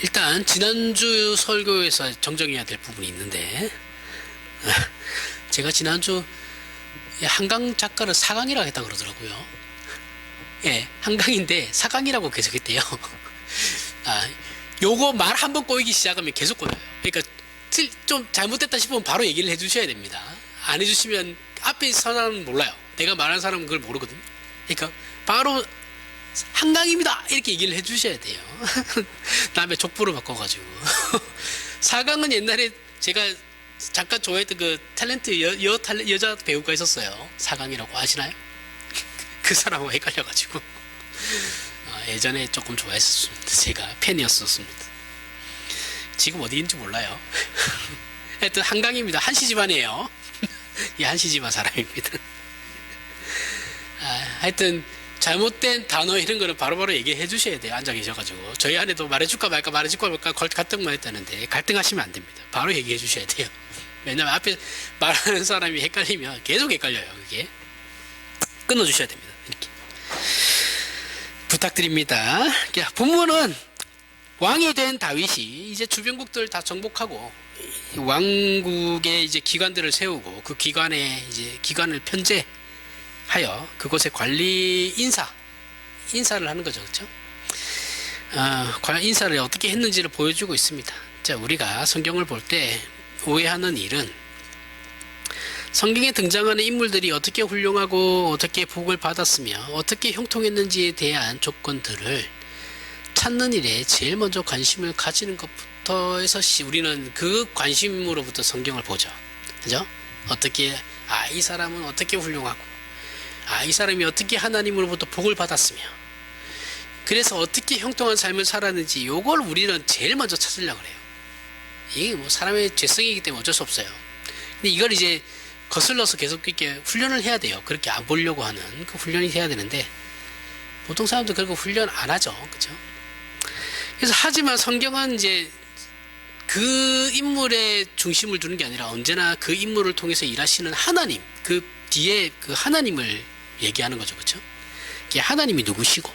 일단 지난주 설교에서 정정해야 될 부분이 있는데 제가 지난주 한강 작가를 사강이라고 했다고 그러더라고요. 예, 한강인데 사강이라고 계속 했대요. 요거 말 한 번 꼬이기 시작하면 계속 꼬여요. 그러니까 좀 잘못됐다 싶으면 바로 얘기를 해주셔야 됩니다. 안 해주시면 앞에 있는 사람은 몰라요. 내가 말하는 사람은 그걸 모르거든요. 그러니까 바로 한강입니다 이렇게 얘기를 해주셔야 돼요. 다음에 족보를 바꿔가지고 사강은 옛날에 제가 잠깐 좋아했던 그 탤런트 여자 배우가 있었어요. 사강이라고 아시나요? 그 사람하고 헷갈려가지고 예전에 조금 좋아했었습니다. 제가 팬이었었습니다. 지금 어디 있는지 몰라요. 하여튼 한강입니다. 한씨 집안이에요. 이 한씨 집안 사람입니다. 하여튼 잘못된 단어 이런 거는 바로바로 얘기해 주셔야 돼요. 앉아 계셔가지고 저희 아내도 말해줄까 말까 갈등만 했다는데 갈등하시면 안 됩니다. 바로 얘기해 주셔야 돼요. 왜냐면 앞에 말하는 사람이 헷갈리면 계속 헷갈려요. 그게 끊어주셔야 됩니다. 이렇게 부탁드립니다. 본문은 왕이 된 다윗이 이제 주변국들 다 정복하고 왕국의 이제 기관들을 세우고 그 기관에 이제 기관을 편제하여 그곳의 관리 인사를 하는 거죠, 그렇죠? 인사를 어떻게 했는지를 보여주고 있습니다. 자, 우리가 성경을 볼 때 오해하는 일은 성경에 등장하는 인물들이 어떻게 훌륭하고 어떻게 복을 받았으며 어떻게 형통했는지에 대한 조건들을 찾는 일에 제일 먼저 관심을 가지는 것부터 해서 우리는 그 관심으로부터 성경을 보죠. 그죠? 어떻게, 이 사람은 어떻게 훌륭하고, 이 사람이 어떻게 하나님으로부터 복을 받았으며, 그래서 어떻게 형통한 삶을 살았는지, 요걸 우리는 제일 먼저 찾으려고 그래요. 이게 뭐 사람의 죄성이기 때문에 어쩔 수 없어요. 근데 이걸 이제 거슬러서 계속 이렇게 훈련을 해야 돼요. 그렇게 안 보려고 하는 그 훈련이 해야 되는데, 보통 사람도 그렇게 훈련 안 하죠. 그죠? 그래서 하지만 성경은 이제 그 인물의 중심을 두는 게 아니라 언제나 그 인물을 통해서 일하시는 하나님, 그 뒤에 그 하나님을 얘기하는 거죠. 그렇죠? 이게 하나님이 누구시고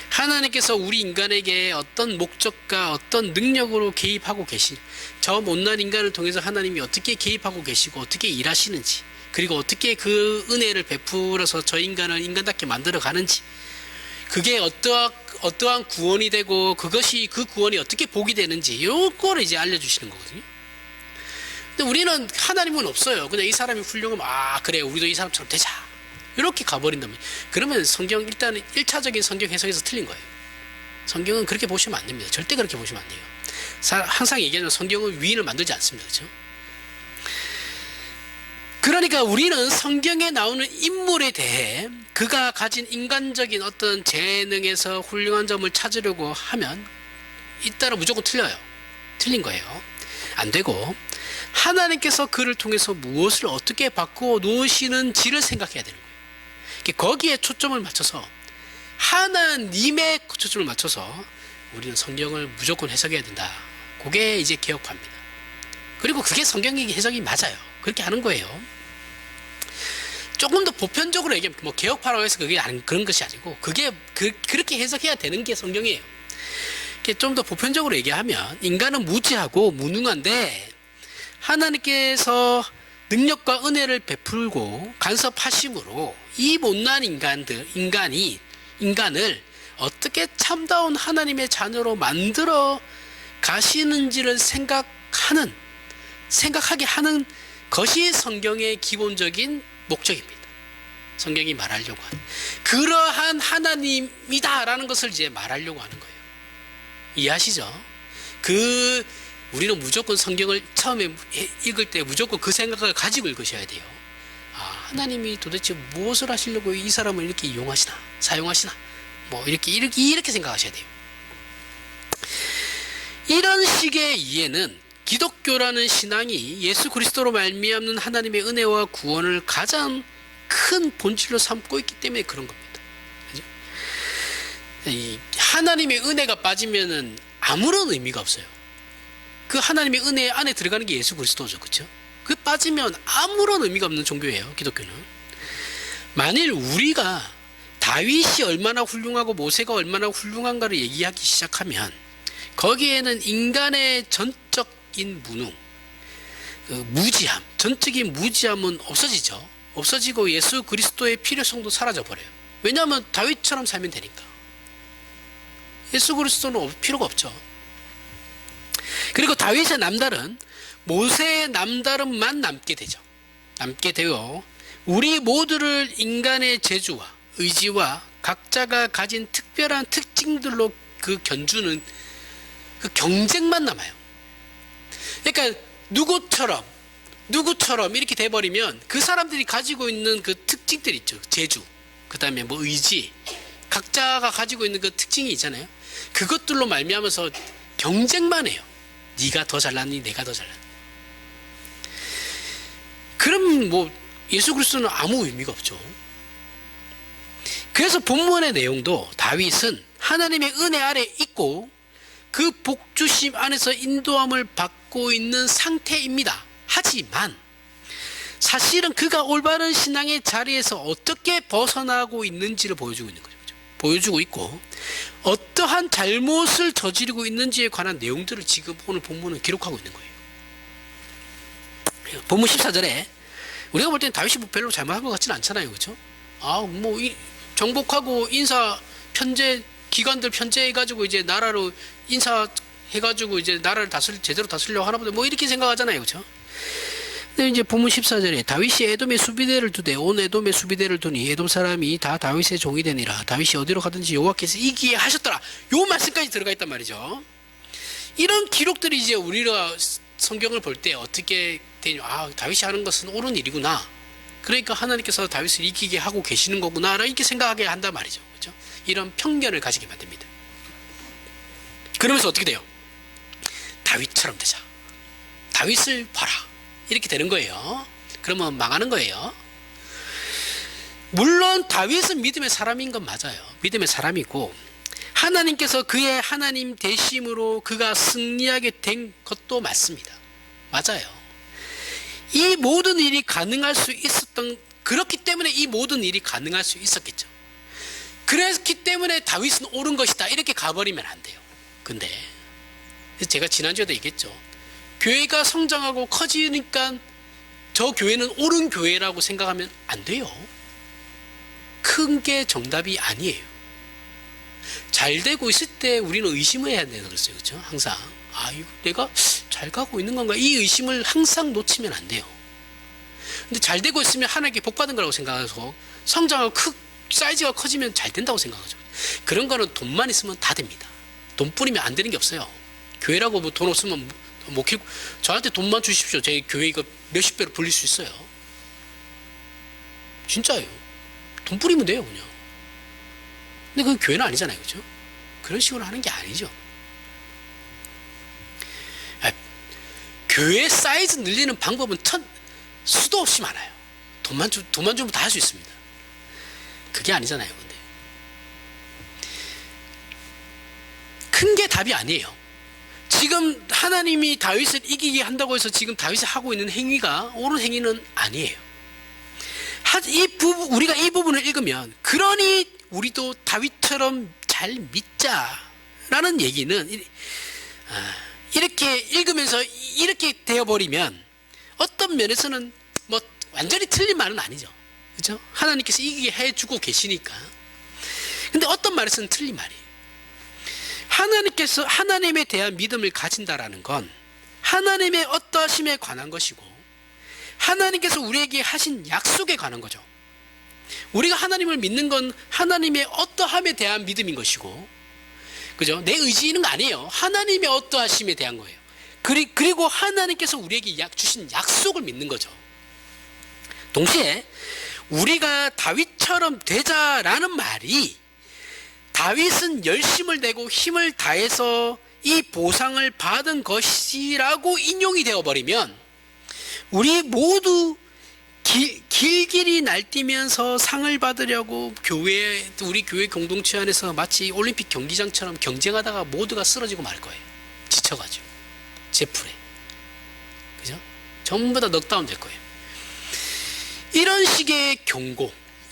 하나님께서 우리 인간에게 어떤 목적과 어떤 능력으로 개입하고 계신 저 못난 인간을 통해서 하나님이 어떻게 개입하고 계시고 어떻게 일하시는지 그리고 어떻게 그 은혜를 베풀어서 저 인간을 인간답게 만들어 가는지 그게 어떠한 구원이 되고 그것이 그 구원이 어떻게 복이 되는지 요거를 이제 알려주시는 거거든요. 근데 우리는 하나님은 없어요. 그냥 이 사람이 훌륭하면 그래 우리도 이 사람처럼 되자 이렇게 가버린다면 그러면 성경 일단 1차적인 성경 해석에서 틀린 거예요. 성경은 그렇게 보시면 안 됩니다. 절대 그렇게 보시면 안 돼요. 항상 얘기하지만 성경은 위인을 만들지 않습니다. 그렇죠? 그러니까 우리는 성경에 나오는 인물에 대해 그가 가진 인간적인 어떤 재능에서 훌륭한 점을 찾으려고 하면 잇따라 무조건 틀려요. 틀린 거예요. 안 되고 하나님께서 그를 통해서 무엇을 어떻게 바꾸어 놓으시는지를 생각해야 되는 거예요. 거기에 초점을 맞춰서 하나님의 초점을 맞춰서 우리는 성경을 무조건 해석해야 된다. 그게 이제 개혁파입니다. 그리고 그게 성경의 해석이 맞아요. 그렇게 하는 거예요. 조금 더 보편적으로 얘기하면 뭐 개혁파라고 해서 그게 그런 것이 아니고 그게 그렇게 해석해야 되는 게 성경이에요. 좀 더 보편적으로 얘기하면 인간은 무지하고 무능한데 하나님께서 능력과 은혜를 베풀고 간섭하심으로 이 못난 인간을 어떻게 참다운 하나님의 자녀로 만들어 가시는지를 생각하게 하는 것이 성경의 기본적인 목적입니다. 성경이 말하려고 하는 그러한 하나님이다라는 것을 이제 말하려고 하는 거예요. 이해하시죠? 우리는 무조건 성경을 처음에 읽을 때 무조건 그 생각을 가지고 읽으셔야 돼요. 하나님이 도대체 무엇을 하시려고 이 사람을 이렇게 이용하시나 사용하시나 뭐 이렇게 생각하셔야 돼요. 이런 식의 이해는 기독교라는 신앙이 예수 그리스도로 말미암는 하나님의 은혜와 구원을 가장 큰 본질로 삼고 있기 때문에 그런 겁니다. 그죠? 이 하나님의 은혜가 빠지면은 아무런 의미가 없어요. 그 하나님의 은혜 안에 들어가는 게 예수 그리스도죠. 그렇죠? 그 빠지면 아무런 의미가 없는 종교예요. 기독교는. 만일 우리가 다윗이 얼마나 훌륭하고 모세가 얼마나 훌륭한가를 얘기하기 시작하면 거기에는 인간의 전적인 무능, 무지함, 전적인 무지함은 없어지죠. 없어지고 예수 그리스도의 필요성도 사라져 버려요. 왜냐하면 다윗처럼 살면 되니까. 예수 그리스도는 필요가 없죠. 그리고 다윗의 남달은 모세의 남다름만 남게 되죠. 남게 되어 우리 모두를 인간의 재주와 의지와 각자가 가진 특별한 특징들로 그 견주는 그 경쟁만 남아요. 그러니까 누구처럼 이렇게 돼버리면 그 사람들이 가지고 있는 그 특징들 있죠. 재주, 그 다음에 뭐 의지, 각자가 가지고 있는 그 특징이 있잖아요. 그것들로 말미암아서 경쟁만 해요. 네가 더 잘났니? 내가 더 잘났니? 그럼 뭐 예수 그리스도는 아무 의미가 없죠. 그래서 본문의 내용도 다윗은 하나님의 은혜 아래 있고 그 복주심 안에서 인도함을 받고 있는 상태입니다. 하지만 사실은 그가 올바른 신앙의 자리에서 어떻게 벗어나고 있는지를 보여주고 있는 거죠. 보여주고 있고 어떠한 잘못을 저지르고 있는지에 관한 내용들을 지금 오늘 본문은 기록하고 있는 거예요. 본문 14절에 우리가 볼 때는 다윗이 별로 잘못한 것 같지는 않잖아요. 그렇죠? 정복하고 인사 편제 기관들 편제해가지고 이제 나라로 인사해가지고 이제 나라를 제대로 다스리려고 하나 보다 뭐 이렇게 생각하잖아요. 그렇죠? 근데 이제 본문 14절에 다윗이 에돔의 수비대를 두되 온 에돔의 수비대를 두니 에돔 사람이 다 다윗의 종이 되니라. 다윗이 어디로 가든지 여호와께서 이기게 하셨더라. 요 말씀까지 들어가 있단 말이죠. 이런 기록들이 이제 우리가 성경을 볼 때 어떻게 되냐, 다윗이 하는 것은 옳은 일이구나. 그러니까 하나님께서 다윗을 이기게 하고 계시는 거구나 이렇게 생각하게 한단 말이죠. 그렇죠? 이런 편견을 가지게 만듭니다. 그러면서 어떻게 돼요? 다윗처럼 되자. 다윗을 봐라. 이렇게 되는 거예요. 그러면 망하는 거예요. 물론 다윗은 믿음의 사람인 건 맞아요. 믿음의 사람이고 하나님께서 그의 하나님 되심으로 그가 승리하게 된 것도 맞습니다. 맞아요. 이 모든 일이 가능할 수 있었던, 그렇기 때문에 이 모든 일이 가능할 수 있었겠죠. 그랬기 때문에 다윗은 옳은 것이다 이렇게 가버리면 안 돼요. 근데 제가 지난주에도 얘기했죠. 교회가 성장하고 커지니까 저 교회는 옳은 교회라고 생각하면 안 돼요. 큰 게 정답이 아니에요. 잘 되고 있을 때 우리는 의심을 해야 되는 거죠. 그렇죠? 항상 이거 내가 잘 가고 있는 건가? 이 의심을 항상 놓치면 안 돼요. 근데 잘 되고 있으면 하나님께 복 받은 거라고 생각해서 성장하고 사이즈가 커지면 잘 된다고 생각하죠. 그런 거는 돈만 있으면 다 됩니다. 돈 뿌리면 안 되는 게 없어요. 교회라고 뭐 돈 없으면 못 키고 저한테 돈만 주십시오. 제 교회 이거 몇십 배로 불릴 수 있어요. 진짜예요. 돈 뿌리면 돼요, 그냥. 근데 그건 교회는 아니잖아요, 그렇죠? 그런 식으로 하는 게 아니죠. 교회 사이즈 늘리는 방법은 수도 없이 많아요. 돈만 주면 다 할 수 있습니다. 그게 아니잖아요, 근데. 큰 게 답이 아니에요. 지금 하나님이 다윗을 이기게 한다고 해서 지금 다윗이 하고 있는 행위가 옳은 행위는 아니에요. 우리가 이 부분을 읽으면 그러니 우리도 다윗처럼 잘 믿자라는 얘기는 이렇게 읽으면서 이렇게 되어버리면 어떤 면에서는 뭐 완전히 틀린 말은 아니죠. 그렇죠? 하나님께서 이기게 해주고 계시니까. 근데 어떤 말에서는 틀린 말이에요. 하나님께서 하나님에 대한 믿음을 가진다라는 건 하나님의 어떠하심에 관한 것이고 하나님께서 우리에게 하신 약속에 관한 거죠. 우리가 하나님을 믿는 건 하나님의 어떠함에 대한 믿음인 것이고, 그죠? 내 의지는 아니에요. 하나님의 어떠하심에 대한 거예요. 그리고 하나님께서 우리에게 주신 약속을 믿는 거죠. 동시에 우리가 다윗처럼 되자라는 말이 다윗은 열심을 내고 힘을 다해서 이 보상을 받은 것이라고 인용이 되어버리면 우리 모두 길길이 날뛰면서 상을 받으려고 우리 교회 공동체 안에서 마치 올림픽 경기장처럼 경쟁하다가 모두가 쓰러지고 말 거예요. 지쳐가지고 제풀에. 그죠? 전부 다 넉다운 될 거예요. 이런 식의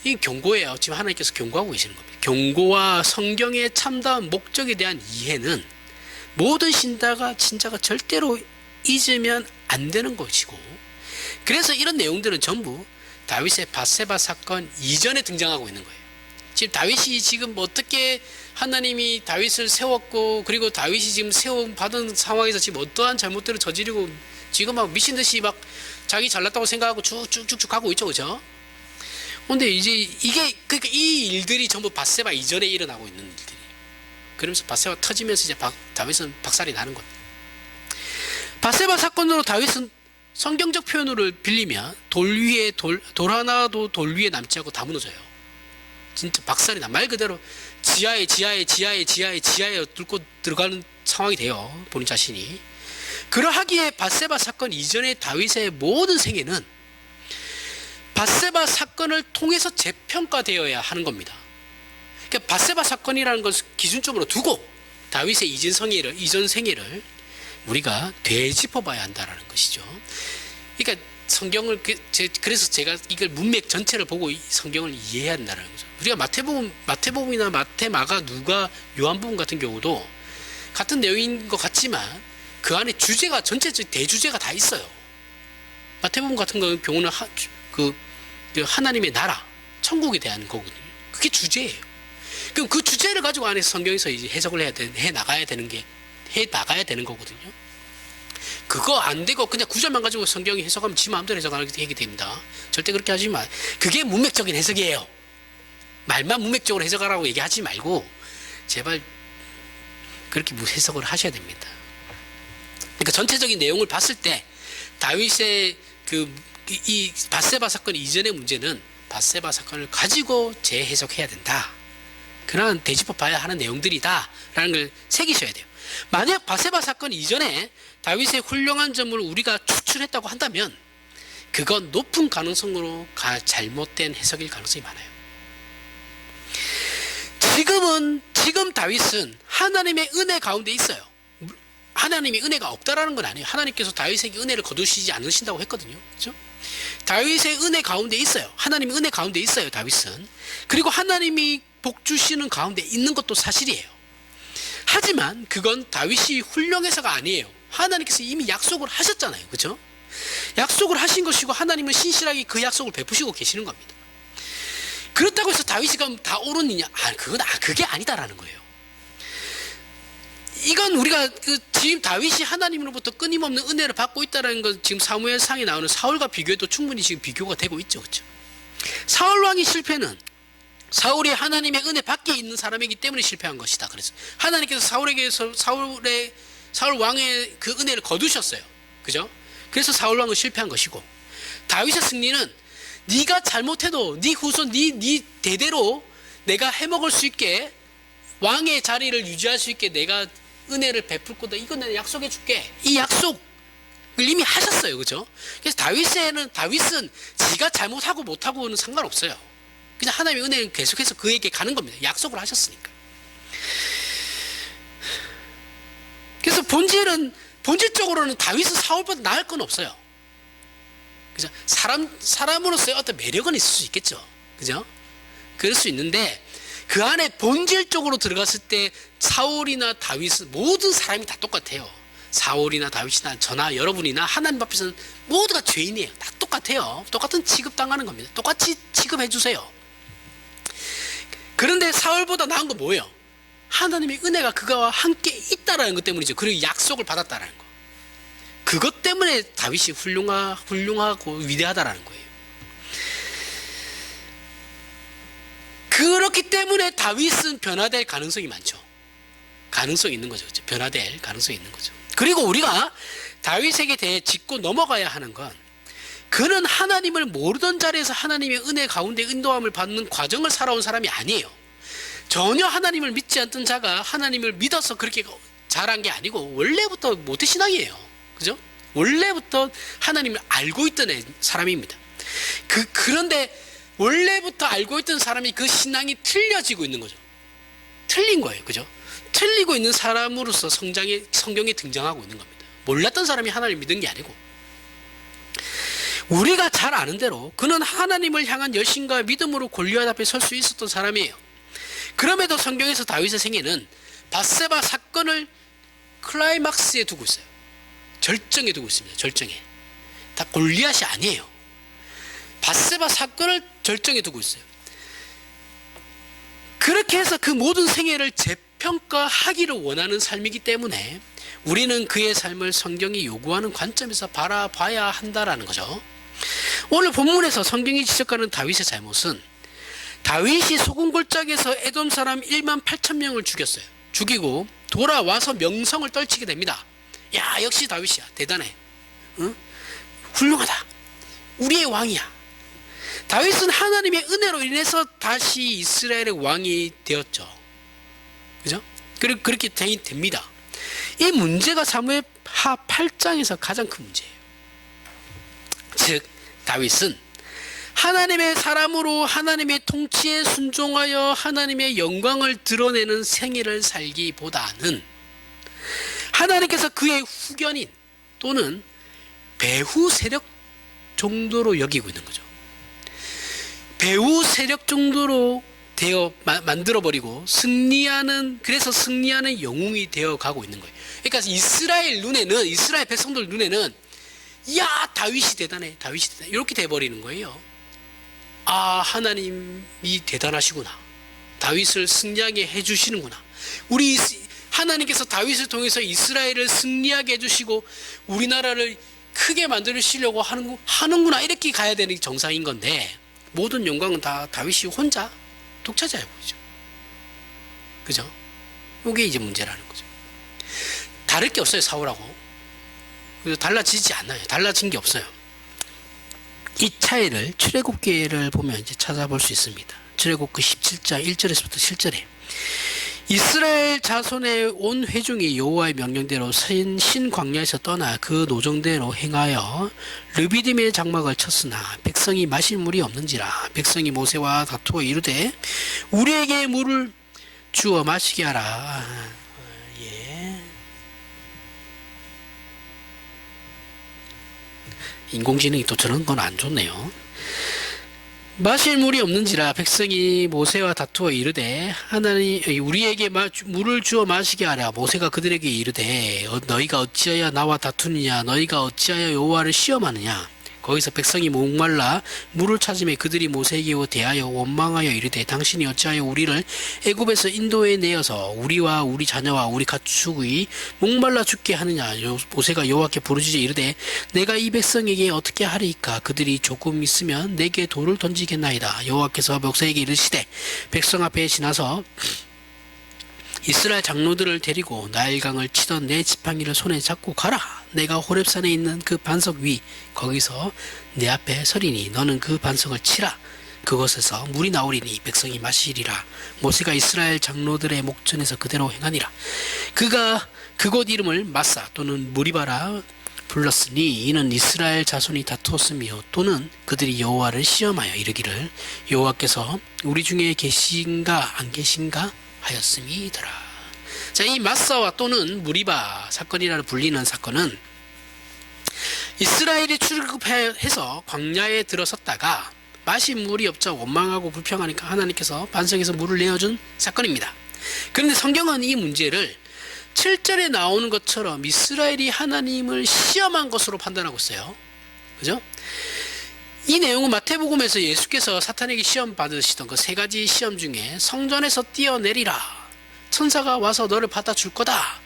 이 경고예요. 지금 하나님께서 경고하고 계시는 겁니다. 경고와 성경의 참다운 목적에 대한 이해는 모든 신자가 절대로 잊으면 안 되는 것이고, 그래서 이런 내용들은 전부 다윗의 밧세바 사건 이전에 등장하고 있는 거예요. 지금 다윗이 지금 어떻게 하나님이 다윗을 세웠고, 그리고 다윗이 지금 세움 받은 상황에서 지금 어떠한 잘못들을 저지르고 지금 막 미친 듯이 막 자기 잘났다고 생각하고 쭉쭉쭉 가고 있죠, 그죠? 근데 이제 이게 그러니까 이 일들이 전부 밧세바 이전에 일어나고 있는 일들이. 그러면서 밧세바 터지면서 이제 다윗은 박살이 나는 겁니다. 밧세바 사건으로 다윗은 성경적 표현으로 빌리면 돌 위에 돌 하나도 돌 위에 남지 않고 다 무너져요. 진짜 박살이 나. 말 그대로 지하에 뚫고 들어가는 상황이 돼요. 본인 자신이. 그러하기에 밧세바 사건 이전의 다윗의 모든 생애는 밧세바 사건을 통해서 재평가되어야 하는 겁니다. 그러니까 밧세바 사건이라는 것을 기준점으로 두고 다윗의 이전 생애를 우리가 되짚어봐야 한다는 것이죠. 그러니까 성경을 그래서 제가 이걸 문맥 전체를 보고 성경을 이해해야 한다는 거죠. 우리가 마태복음이나 마가, 누가, 요한복음 같은 경우도 같은 내용인 것 같지만 그 안에 주제가 전체적 대주제가 다 있어요. 마태복음 같은 경우는 그 하나님의 나라, 천국에 대한 거거든요. 그게 주제예요. 그럼 그 주제를 가지고 안에서 성경에서 이제 해석을 해 나가야 되는 거거든요. 그거 안 되고 그냥 구절만 가지고 성경이 해석하면 지 마음대로 해석하게 됩니다. 절대 그렇게 하지 마. 그게 문맥적인 해석이에요. 말만 문맥적으로 해석하라고 얘기하지 말고 제발 그렇게 해석을 하셔야 됩니다. 그러니까 전체적인 내용을 봤을 때 다윗의 이 밧세바 사건 이전의 문제는 밧세바 사건을 가지고 재해석해야 된다. 그런 되짚어 봐야 하는 내용들이다라는 걸 새기셔야 돼요. 만약 밧세바 사건 이전에 다윗의 훌륭한 점을 우리가 추출했다고 한다면 그건 높은 가능성으로 잘못된 해석일 가능성이 많아요. 지금 다윗은 하나님의 은혜 가운데 있어요. 하나님의 은혜가 없다라는 건 아니에요. 하나님께서 다윗에게 은혜를 거두시지 않으신다고 했거든요. 그렇죠? 다윗의 은혜 가운데 있어요. 하나님의 은혜 가운데 있어요, 다윗은. 그리고 하나님이 복 주시는 가운데 있는 것도 사실이에요. 하지만 그건 다윗이 훌륭해서가 아니에요. 하나님께서 이미 약속을 하셨잖아요. 그렇죠? 약속을 하신 것이고 하나님은 신실하게 그 약속을 베푸시고 계시는 겁니다. 그렇다고 해서 다윗이 그럼 다 옳으냐? 그게 아니다라는 거예요. 이건 우리가 지금 다윗이 하나님으로부터 끊임없는 은혜를 받고 있다는 건 지금 사무엘상에 나오는 사울과 비교해도 충분히 지금 비교가 되고 있죠. 그렇죠? 사울 왕의 실패는 사울이 하나님의 은혜 밖에 있는 사람이기 때문에 실패한 것이다. 그래서 하나님께서 사울 왕의 그 은혜를 거두셨어요. 그죠? 그래서 사울 왕은 실패한 것이고, 다윗의 승리는 네가 잘못해도 네 후손 네 대대로 내가 해먹을 수 있게 왕의 자리를 유지할 수 있게 내가 은혜를 베풀 거다. 이건 내가 약속해 줄게. 이 약속을 이미 하셨어요. 그죠? 그래서 다윗은 지가 잘못하고 못하고는 상관없어요. 그냥 하나님의 은혜는 계속해서 그에게 가는 겁니다. 약속을 하셨으니까. 그래서 본질적으로는 다윗은 사울보다 나을 건 없어요. 그죠? 사람으로서의 어떤 매력은 있을 수 있겠죠. 그죠? 그럴 수 있는데, 그 안에 본질적으로 들어갔을 때 사울이나 다윗은 모든 사람이 다 똑같아요. 사울이나 다윗이나 저나 여러분이나 하나님 앞에서는 모두가 죄인이에요. 다 똑같아요. 똑같은 취급당하는 겁니다. 똑같이 취급해 주세요. 그런데 사울보다 나은 건 뭐예요? 하나님의 은혜가 그가 함께 있다라는 것 때문이죠. 그리고 약속을 받았다라는 거. 그것 때문에 다윗이 훌륭하고 위대하다라는 거예요. 그렇기 때문에 다윗은 변화될 가능성이 많죠. 가능성이 있는 거죠. 변화될 가능성이 있는 거죠. 그리고 우리가 다윗에게 대해 짚고 넘어가야 하는 건, 그는 하나님을 모르던 자리에서 하나님의 은혜 가운데 인도함을 받는 과정을 살아온 사람이 아니에요. 전혀 하나님을 믿지 않던 자가 하나님을 믿어서 그렇게 잘한 게 아니고 원래부터 모태신앙이에요. 그죠? 원래부터 하나님을 알고 있던 사람입니다. 그런데 원래부터 알고 있던 사람이 그 신앙이 틀려지고 있는 거죠. 틀린 거예요. 그죠? 틀리고 있는 사람으로서 성경에 등장하고 있는 겁니다. 몰랐던 사람이 하나님을 믿은 게 아니고, 우리가 잘 아는 대로 그는 하나님을 향한 열심과 믿음으로 골리앗 앞에 설 수 있었던 사람이에요. 그럼에도 성경에서 다윗의 생애는 밧세바 사건을 클라이막스에 두고 있어요. 절정에 두고 있습니다. 절정에. 다 골리앗이 아니에요. 밧세바 사건을 절정에 두고 있어요. 그렇게 해서 그 모든 생애를 재평가하기를 원하는 삶이기 때문에 우리는 그의 삶을 성경이 요구하는 관점에서 바라봐야 한다라는 거죠. 오늘 본문에서 성경이 지적하는 다윗의 잘못은 다윗이 소금골짜기에서 에돔 사람 1만 8천 명을 죽였어요. 죽이고 돌아와서 명성을 떨치게 됩니다. 야, 역시 다윗이야. 대단해. 응? 훌륭하다. 우리의 왕이야. 다윗은 하나님의 은혜로 인해서 다시 이스라엘의 왕이 되었죠. 그죠? 그렇게 됩니다. 이 문제가 사무엘하 8장에서 가장 큰 문제예요. 즉 다윗은 하나님의 사람으로 하나님의 통치에 순종하여 하나님의 영광을 드러내는 생애를 살기보다는 하나님께서 그의 후견인 또는 배후 세력 정도로 여기고 있는 거죠. 배후 세력 정도로 만들어버리고 그래서 승리하는 영웅이 되어 가고 있는 거예요. 그러니까 이스라엘 백성들 눈에는 야, 다윗이 대단해. 이렇게 돼버리는 거예요. 아, 하나님이 대단하시구나. 다윗을 승리하게 해주시는구나. 하나님께서 다윗을 통해서 이스라엘을 승리하게 해주시고 우리나라를 크게 만들으시려고 하는구나. 이렇게 가야 되는 게 정상인 건데 모든 영광은 다 다윗이 혼자 독차지해 보이죠. 그죠? 이게 이제 문제라는 거죠. 다를 게 없어요, 사울하고. 달라지지 않아요. 달라진 게 없어요. 이 차이를 출애굽기를 보면 이제 찾아볼 수 있습니다. 출애굽기 17장 1절에서부터 7절에 이스라엘 자손의 온 회중이 여호와의 명령대로 신 광야에서 떠나 그 노정대로 행하여 르비딤의 장막을 쳤으나 백성이 마실 물이 없는지라 백성이 모세와 다투어 이르되 우리에게 물을 주어 마시게 하라. 인공지능이 또 저런 건 안 좋네요. 마실 물이 없는지라 백성이 모세와 다투어 이르되 하나님 우리에게 물을 주어 마시게 하라. 모세가 그들에게 이르되 너희가 어찌하여 나와 다투느냐 너희가 어찌하여 여호와를 시험하느냐. 거기서 백성이 목말라 물을 찾음에 그들이 모세에게 대하여 원망하여 이르되 당신이 어찌하여 우리를 애굽에서 인도에 내어서 우리와 우리 자녀와 우리 가축이 목말라 죽게 하느냐. 모세가 여호와께 부르짖어 이르되 내가 이 백성에게 어떻게 하리이까. 그들이 조금 있으면 내게 돌을 던지겠나이다. 여호와께서 모세에게 이르시되 백성 앞에 지나서 이스라엘 장로들을 데리고 나일강을 치던 내 지팡이를 손에 잡고 가라. 내가 호렙산에 있는 그 반석 위 거기서 내 앞에 서리니 너는 그 반석을 치라. 그곳에서 물이 나오리니 백성이 마시리라. 모세가 이스라엘 장로들의 목전에서 그대로 행하니라. 그가 그곳 이름을 마사 또는 무리바라 불렀으니 이는 이스라엘 자손이 다투었으며 또는 그들이 여호와를 시험하여 이르기를 여호와께서 우리 중에 계신가 안 계신가 하였음이더라. 자, 이 마사와 또는 무리바 사건이라는 불리는 사건은 이스라엘이 출애굽해서 광야에 들어섰다가 마실 물이 없자 원망하고 불평하니까 하나님께서 반석에서 물을 내어준 사건입니다. 그런데 성경은 이 문제를 7절에 나오는 것처럼 이스라엘이 하나님을 시험한 것으로 판단하고 있어요. 그죠? 이 내용은 마태복음에서 예수께서 사탄에게 시험 받으시던 그 세 가지 시험 중에 성전에서 뛰어내리라. 천사가 와서 너를 받아줄 거다.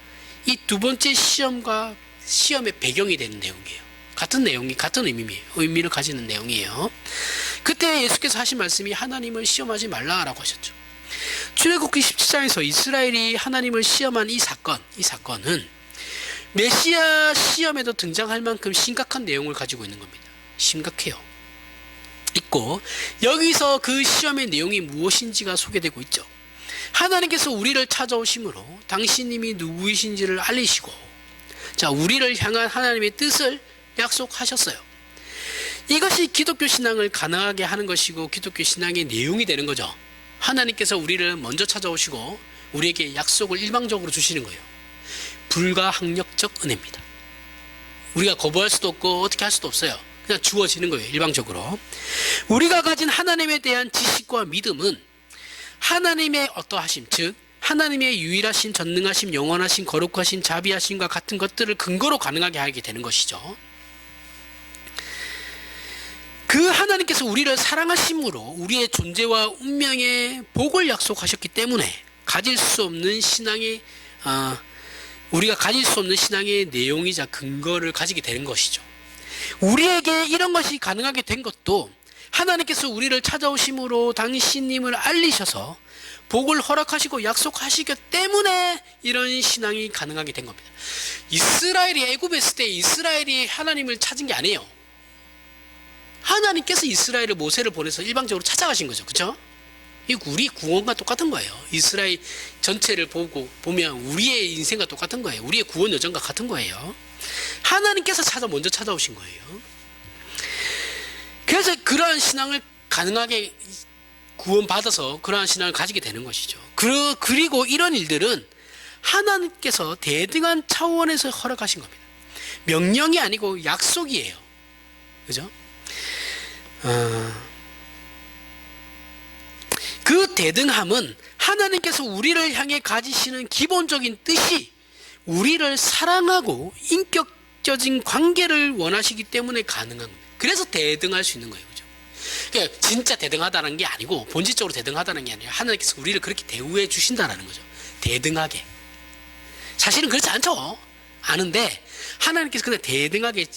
이 두 번째 시험의 배경이 되는 내용이에요. 같은 의미를 가지는 내용이에요. 그때 예수께서 하신 말씀이 하나님을 시험하지 말라라고 하셨죠. 출애굽기 17장에서 이스라엘이 하나님을 시험한 이 사건은 메시아 시험에도 등장할 만큼 심각한 내용을 가지고 있는 겁니다. 심각해요. 있고 여기서 그 시험의 내용이 무엇인지가 소개되고 있죠. 하나님께서 우리를 찾아오심으로 당신님이 누구이신지를 알리시고 자 우리를 향한 하나님의 뜻을 약속하셨어요. 이것이 기독교 신앙을 가능하게 하는 것이고 기독교 신앙의 내용이 되는 거죠. 하나님께서 우리를 먼저 찾아오시고 우리에게 약속을 일방적으로 주시는 거예요. 불가항력적 은혜입니다. 우리가 거부할 수도 없고 어떻게 할 수도 없어요. 그냥 주어지는 거예요. 일방적으로. 우리가 가진 하나님에 대한 지식과 믿음은 하나님의 어떠하심, 즉 하나님의 유일하신 전능하심, 영원하신 거룩하신 자비하심과 같은 것들을 근거로 가능하게 하게 되는 것이죠. 그 하나님께서 우리를 사랑하심으로 우리의 존재와 운명의 복을 약속하셨기 때문에 우리가 가질 수 없는 신앙의 내용이자 근거를 가지게 되는 것이죠. 우리에게 이런 것이 가능하게 된 것도 하나님께서 우리를 찾아오심으로 당신님을 알리셔서 복을 허락하시고 약속하시기 때문에 이런 신앙이 가능하게 된 겁니다. 이스라엘이 애굽에 있을 때 이스라엘이 하나님을 찾은 게 아니에요. 하나님께서 이스라엘을 모세를 보내서 일방적으로 찾아가신 거죠. 그렇죠? 이 우리 구원과 똑같은 거예요. 이스라엘 전체를 보면 우리의 인생과 똑같은 거예요. 우리의 구원 여정과 같은 거예요. 하나님께서 먼저 찾아오신 거예요. 그래서 그러한 신앙을 가능하게 구원받아서 그러한 신앙을 가지게 되는 것이죠. 그리고 이런 일들은 하나님께서 대등한 차원에서 허락하신 겁니다. 명령이 아니고 약속이에요. 그죠? 그 대등함은 하나님께서 우리를 향해 가지시는 기본적인 뜻이 우리를 사랑하고 인격적인 관계를 원하시기 때문에 가능한 겁니다. 그래서 대등할 수 있는 거예요. 그죠? 그러니까 진짜 대등하다는 게 아니고 본질적으로 대등하다는 게 아니라 하나님께서 우리를 그렇게 대우해 주신다는 거죠. 대등하게. 사실은 그렇지 않죠. 아는데 하나님께서 그냥 대등하게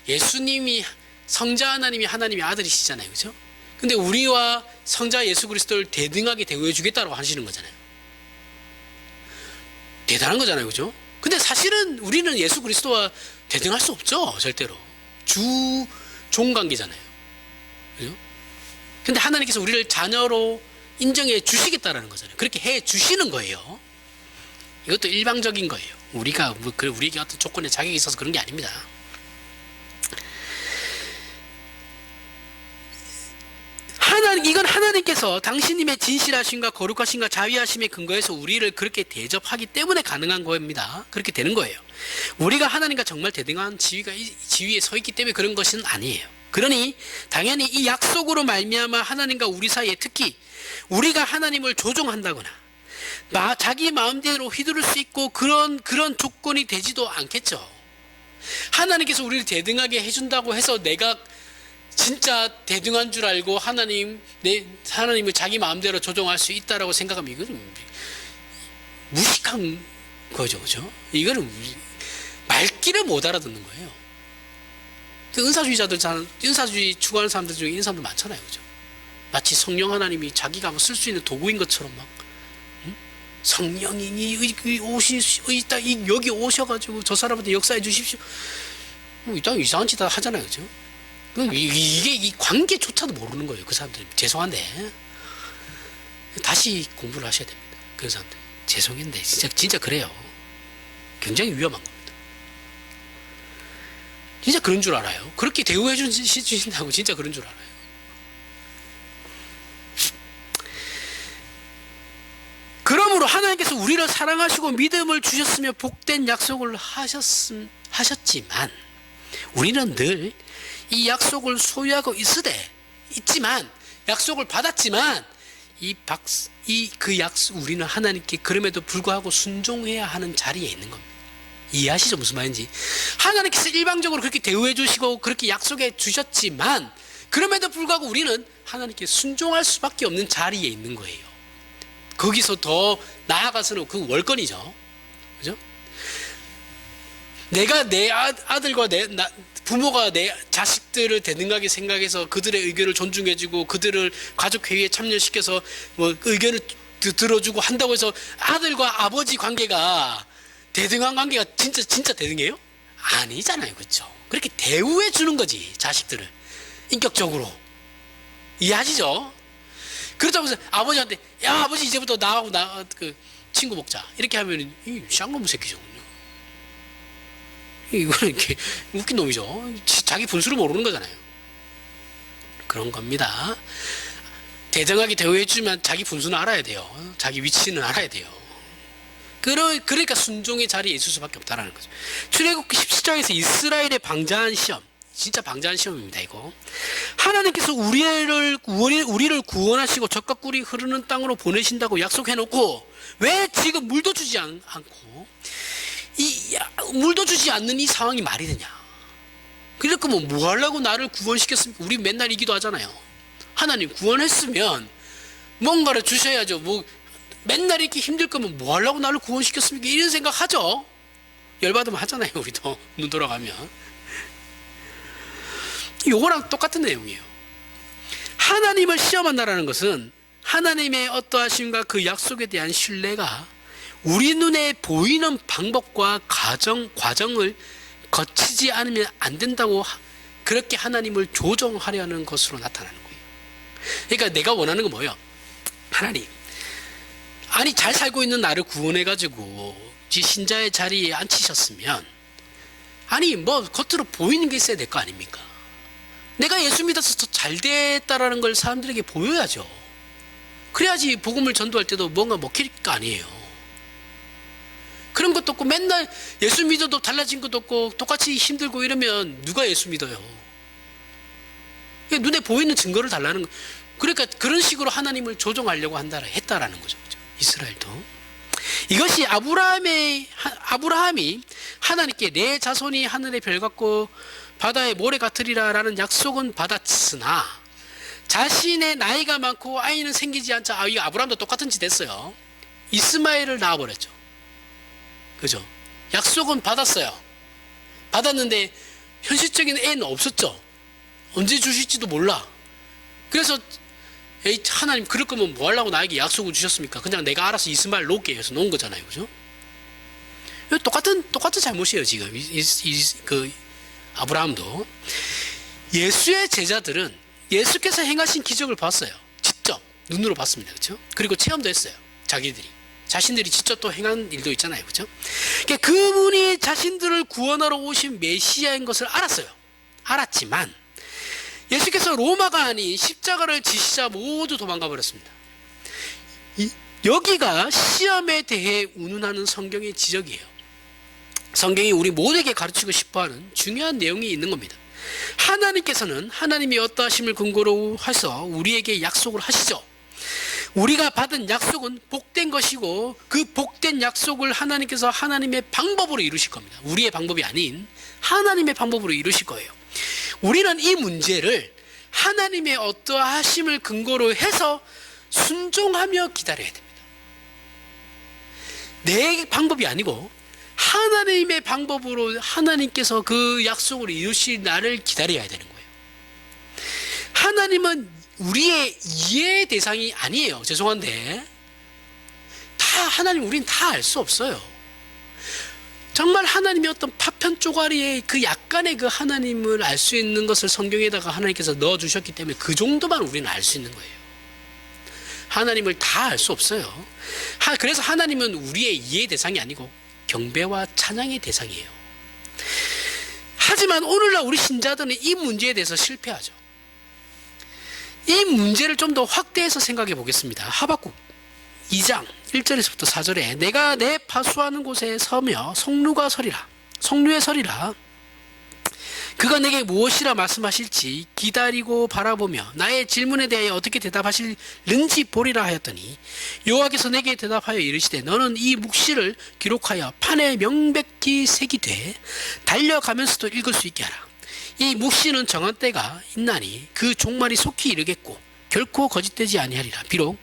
예수님이 성자 하나님이 하나님의 아들이시잖아요. 그죠? 근데 우리와 성자 예수 그리스도를 대등하게 대우해 주겠다고 하시는 거잖아요. 대단한 거잖아요. 그죠? 근데 사실은 우리는 예수 그리스도와 대등할 수 없죠. 절대로. 종관계잖아요. 그죠? 근데 하나님께서 우리를 자녀로 인정해 주시겠다라는 거잖아요. 그렇게 해 주시는 거예요. 이것도 일방적인 거예요. 우리에게 어떤 조건에 자격이 있어서 그런 게 아닙니다. 이건 하나님께서 당신님의 진실하심과 거룩하심과 자비하심의 근거에서 우리를 그렇게 대접하기 때문에 가능한 겁니다. 그렇게 되는 거예요. 우리가 하나님과 정말 대등한 지위에 서 있기 때문에 그런 것은 아니에요. 그러니 당연히 이 약속으로 말미암아 하나님과 우리 사이에 특히 우리가 하나님을 조종한다거나 자기 마음대로 휘두를 수 있고 그런 조건이 되지도 않겠죠. 하나님께서 우리를 대등하게 해준다고 해서 내가 진짜 대등한 줄 알고 하나님을 자기 마음대로 조종할 수 있다라고 생각하면 이거는 무식한 거죠. 그죠? 이거는 말귀를 못 알아듣는 거예요. 은사주의 추구하는 사람들 중에 이런 사람들 많잖아요. 그죠? 마치 성령 하나님이 자기가 쓸 수 있는 도구인 것처럼 막, 성령이 여기 오셔가지고 저 사람한테 역사해 주십시오. 이상한 짓 하잖아요. 그죠? 이게 이 관계조차도 모르는 거예요. 그 사람들이. 죄송한데 다시 공부를 하셔야 됩니다. 그런 사람들 죄송한데 진짜 그래요. 굉장히 위험한 겁니다. 진짜 그런 줄 알아요. 그렇게 대우해 주신다고 진짜 그런 줄 알아요. 그러므로 하나님께서 우리를 사랑하시고 믿음을 주셨으며 복된 약속을 하셨지만 우리는 늘 이 약속을 소유하고 있지만 약속을 받았지만 우리는 하나님께 그럼에도 불구하고 순종해야 하는 자리에 있는 겁니다. 이해하시죠? 무슨 말인지. 하나님께서 일방적으로 그렇게 대우해 주시고 그렇게 약속해 주셨지만 그럼에도 불구하고 우리는 하나님께 순종할 수밖에 없는 자리에 있는 거예요. 거기서 더 나아가서는 그 월권이죠. 그죠? 내가 내 아들과 부모가 내 자식들을 대등하게 생각해서 그들의 의견을 존중해주고 그들을 가족회의에 참여시켜서 의견을 들어주고 한다고 해서 아들과 아버지 관계가 대등한 관계가 진짜 대등해요? 아니잖아요. 그렇죠? 그렇게 대우해 주는 거지. 자식들을 인격적으로. 이해하시죠? 그렇다고 해서 아버지한테 야 아버지 이제부터 나하고 친구 먹자 이렇게 하면 이 쌍놈의 새끼죠. 이거는 이렇게 웃긴 놈이죠. 자기 분수를 모르는 거잖아요. 그런 겁니다. 대등하게 대우해주면 자기 분수는 알아야 돼요. 자기 위치는 알아야 돼요. 그러니까 순종의 자리에 있을 수밖에 없다는 거죠. 출애굽기 17장에서 이스라엘의 방자한 시험, 진짜 방자한 시험입니다, 이거. 하나님께서 우리를 구원하시고 젖과 꿀이 흐르는 땅으로 보내신다고 약속해놓고 왜 지금 물도 주지 않고 물도 주지 않는 이 상황이 말이 되냐. 그러니까 뭐 하려고 나를 구원시켰습니까? 우리 맨날 이 기도하잖아요. 하나님 구원했으면 뭔가를 주셔야죠. 뭐 맨날 이렇게 힘들 거면 뭐 하려고 나를 구원시켰습니까? 이런 생각 하죠. 열받으면 하잖아요, 우리도. 눈 돌아가면. 요거랑 똑같은 내용이에요. 하나님을 시험한다라는 것은 하나님의 어떠하심과 그 약속에 대한 신뢰가 우리 눈에 보이는 방법과 과정을 거치지 않으면 안 된다고, 그렇게 하나님을 조정하려는 것으로 나타나는 거예요. 그러니까 내가 원하는 건 뭐예요? 하나님, 아니 잘 살고 있는 나를 구원해가지고 신자의 자리에 앉히셨으면 아니 뭐 겉으로 보이는 게 있어야 될 거 아닙니까? 내가 예수 믿어서 잘 됐다라는 걸 사람들에게 보여야죠. 그래야지 복음을 전도할 때도 뭔가 먹힐 거 아니에요. 그런 것도 없고 맨날 예수 믿어도 달라진 것도 없고 똑같이 힘들고 이러면 누가 예수 믿어요? 눈에 보이는 증거를 달라는 거. 그러니까 그런 식으로 하나님을 조종하려고 했다라는 거죠. 이스라엘도. 이것이 아브라함이 하나님께 내 자손이 하늘의 별 같고 바다의 모래 같으리라 라는 약속은 받았으나 자신의 나이가 많고 아이는 생기지 않자, 이 아브라함도 똑같은 짓 했어요. 이스마엘을 낳아버렸죠. 그죠? 약속은 받았어요. 받았는데 현실적인 애는 없었죠. 언제 주실지도 몰라. 그래서 하나님 그럴 거면 뭐 하려고 나에게 약속을 주셨습니까? 그냥 내가 알아서 이스마엘 놓게 해서 놓은 거잖아요. 그죠? 똑같은 잘못이에요, 지금. 그 아브라함도. 예수의 제자들은 예수께서 행하신 기적을 봤어요. 직접 눈으로 봤습니다. 그렇죠? 그리고 체험도 했어요. 자신들이 직접 또 행한 일도 있잖아요. 그렇죠? 그러니까 그분이 자신들을 구원하러 오신 메시아인 것을 알았지만 예수께서 로마가 아닌 십자가를 지시자 모두 도망가 버렸습니다. 여기가 시험에 대해 운운하는 성경의 지적이에요. 성경이 우리 모두에게 가르치고 싶어하는 중요한 내용이 있는 겁니다. 하나님께서는 하나님이 어떠하심을 근거로 해서 우리에게 약속을 하시죠. 우리가 받은 약속은 복된 것이고 그 복된 약속을 하나님께서 하나님의 방법으로 이루실 겁니다. 우리의 방법이 아닌 하나님의 방법으로 이루실 거예요. 우리는 이 문제를 하나님의 어떠하심을 근거로 해서 순종하며 기다려야 됩니다. 내 방법이 아니고 하나님의 방법으로 하나님께서 그 약속을 이루실 날을 기다려야 되는 거예요. 하나님은 우리의 이해의 대상이 아니에요. 죄송한데 우리는 다 알 수 없어요. 정말 하나님의 어떤 파편 쪼가리에 그 약간의 그 하나님을 알 수 있는 것을 성경에다가 하나님께서 넣어주셨기 때문에 그 정도만 우리는 알 수 있는 거예요. 하나님을 다 알 수 없어요. 그래서 하나님은 우리의 이해의 대상이 아니고 경배와 찬양의 대상이에요. 하지만 오늘날 우리 신자들은 이 문제에 대해서 실패하죠. 이 문제를 좀 더 확대해서 생각해 보겠습니다. 하박국 2장 1절에서부터 4절에 내가 내 파수하는 곳에 서며 성루에 서리라. 그가 내게 무엇이라 말씀하실지 기다리고 바라보며 나의 질문에 대하여 어떻게 대답하실는지 보리라 하였더니 여호와께서 내게 대답하여 이르시되 너는 이 묵시를 기록하여 판에 명백히 새기되 달려가면서도 읽을 수 있게 하라. 이 묵시는 정한 때가 있나니 그 종말이 속히 이르겠고 결코 거짓되지 아니하리라. 비록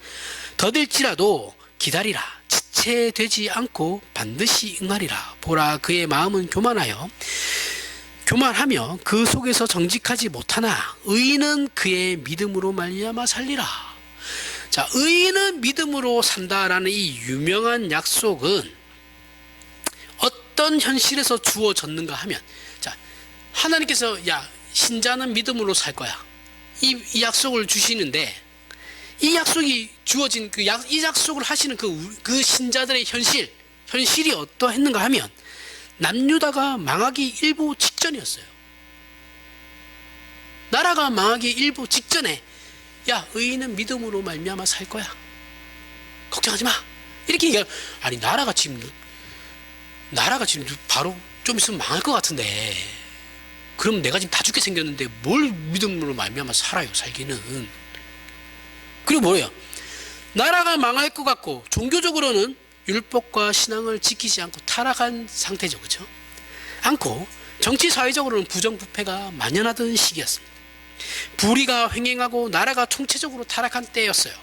더딜지라도 기다리라. 지체되지 않고 반드시 응하리라. 보라 그의 마음은 교만하며 그 속에서 정직하지 못하나 의인은 그의 믿음으로 말미암아 살리라. 자, 의인은 믿음으로 산다라는 이 유명한 약속은 어떤 현실에서 주어졌는가 하면, 자, 하나님께서 신자는 믿음으로 살 거야. 이 약속을 주시는데 이 약속이 주어진 이 약속을 하시는 그 신자들의 현실이 어떠했는가 하면 남유다가 망하기 일보 직전이었어요. 나라가 망하기 일보 직전에 의인은 믿음으로 말미암아 살 거야. 걱정하지 마. 이렇게 얘기하면 아니 나라가 지금 바로 좀 있으면 망할 것 같은데 그럼 내가 지금 다 죽게 생겼는데 뭘 믿음으로 말미암아 살아요, 살기는. 그리고 뭐예요? 나라가 망할 것 같고 종교적으로는 율법과 신앙을 지키지 않고 타락한 상태죠. 그렇죠? 않고 정치 사회적으로는 부정부패가 만연하던 시기였습니다. 불의가 횡행하고 나라가 총체적으로 타락한 때였어요.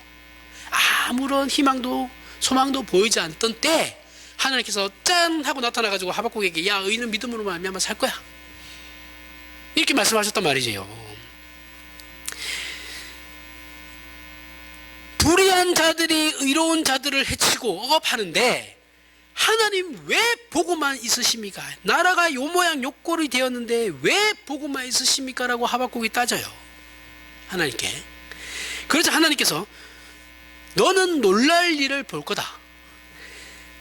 아무런 희망도 소망도 보이지 않던 때 하나님께서 짠 하고 나타나가지고 하박국에게 야, 의인은 믿음으로 말미암아 살 거야, 이렇게 말씀하셨단 말이지요. 불의한 자들이 의로운 자들을 해치고 억압하는데 하나님 왜 보고만 있으십니까? 나라가 요 모양 요 꼴이 되었는데 왜 보고만 있으십니까? 라고 하박국이 따져요, 하나님께. 그래서 하나님께서 너는 놀랄 일을 볼 거다.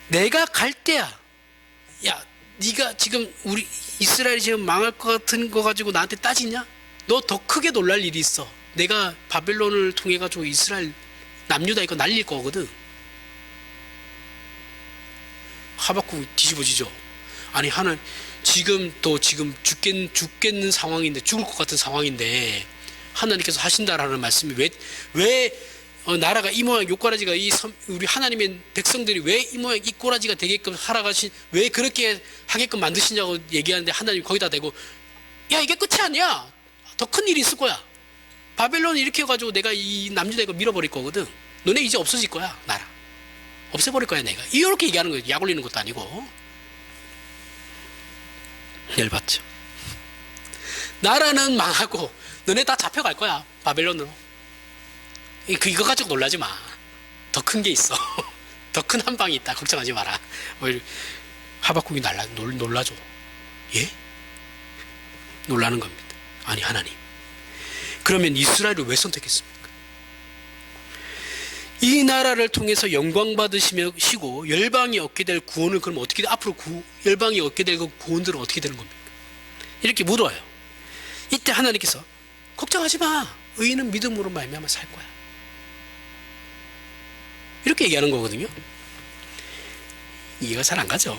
내가 갈 때야. 야, 네가 지금 우리 이스라엘이 지금 망할 것 같은 거 가지고 나한테 따지냐? 너 더 크게 놀랄 일이 있어. 내가 바벨론을 통해 가지고 이스라엘 남유다 이거 날릴 거거든. 하박국이 뒤집어지죠. 아니, 하나님 지금 죽겠는 상황인데, 죽을 것 같은 상황인데 하나님께서 하신다라는 말씀이 왜 나라가 이 모양 요 꼬라지가 우리 하나님의 백성들이 왜 이 모양 이 꼬라지가 되게끔 살아가신, 왜 그렇게 하게끔 만드시냐고 얘기하는데 하나님 거기다 대고 야, 이게 끝이 아니야. 더 큰 일이 있을 거야. 바벨론이 이렇게 해가지고 내가 이 남유다 이거 밀어버릴 거거든. 너네 이제 없어질 거야. 나라 없애버릴 거야 내가. 이렇게 얘기하는 거예요. 약 올리는 것도 아니고. 열받죠. 나라는 망하고 너네 다 잡혀갈 거야, 바벨론으로. 이거 가지고 놀라지 마. 더 큰 게 있어. 더 큰 한 방이 있다. 걱정하지 마라. 하박국이 놀라죠. 예? 놀라는 겁니다. 아니, 하나님, 그러면 이스라엘을 왜 선택했습니까? 이 나라를 통해서 영광 받으시고 열방이 얻게 될 구원을 그럼 어떻게 앞으로 열방이 얻게 될 그 구원들은 어떻게 되는 겁니까? 이렇게 물어요. 이때 하나님께서 걱정하지 마. 의인은 믿음으로 말미암아 살 거야. 이렇게 얘기하는 거거든요. 이해가 잘 안 가죠?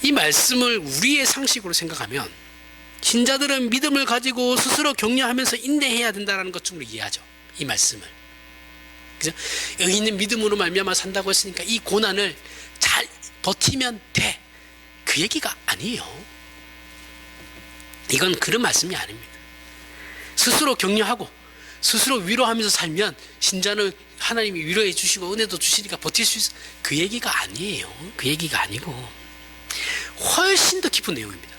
이 말씀을 우리의 상식으로 생각하면 신자들은 믿음을 가지고 스스로 격려하면서 인내해야 된다는 것쯤으로 이해하죠, 이 말씀을. 그죠? 의인은 믿음으로 말미암아 산다고 했으니까 이 고난을 잘 버티면 돼, 그 얘기가 아니에요. 이건 그런 말씀이 아닙니다. 스스로 격려하고 스스로 위로하면서 살면 신자는 하나님이 위로해 주시고 은혜도 주시니까 버틸 수 있어, 그 얘기가 아니에요. 그 얘기가 아니고 훨씬 더 깊은 내용입니다.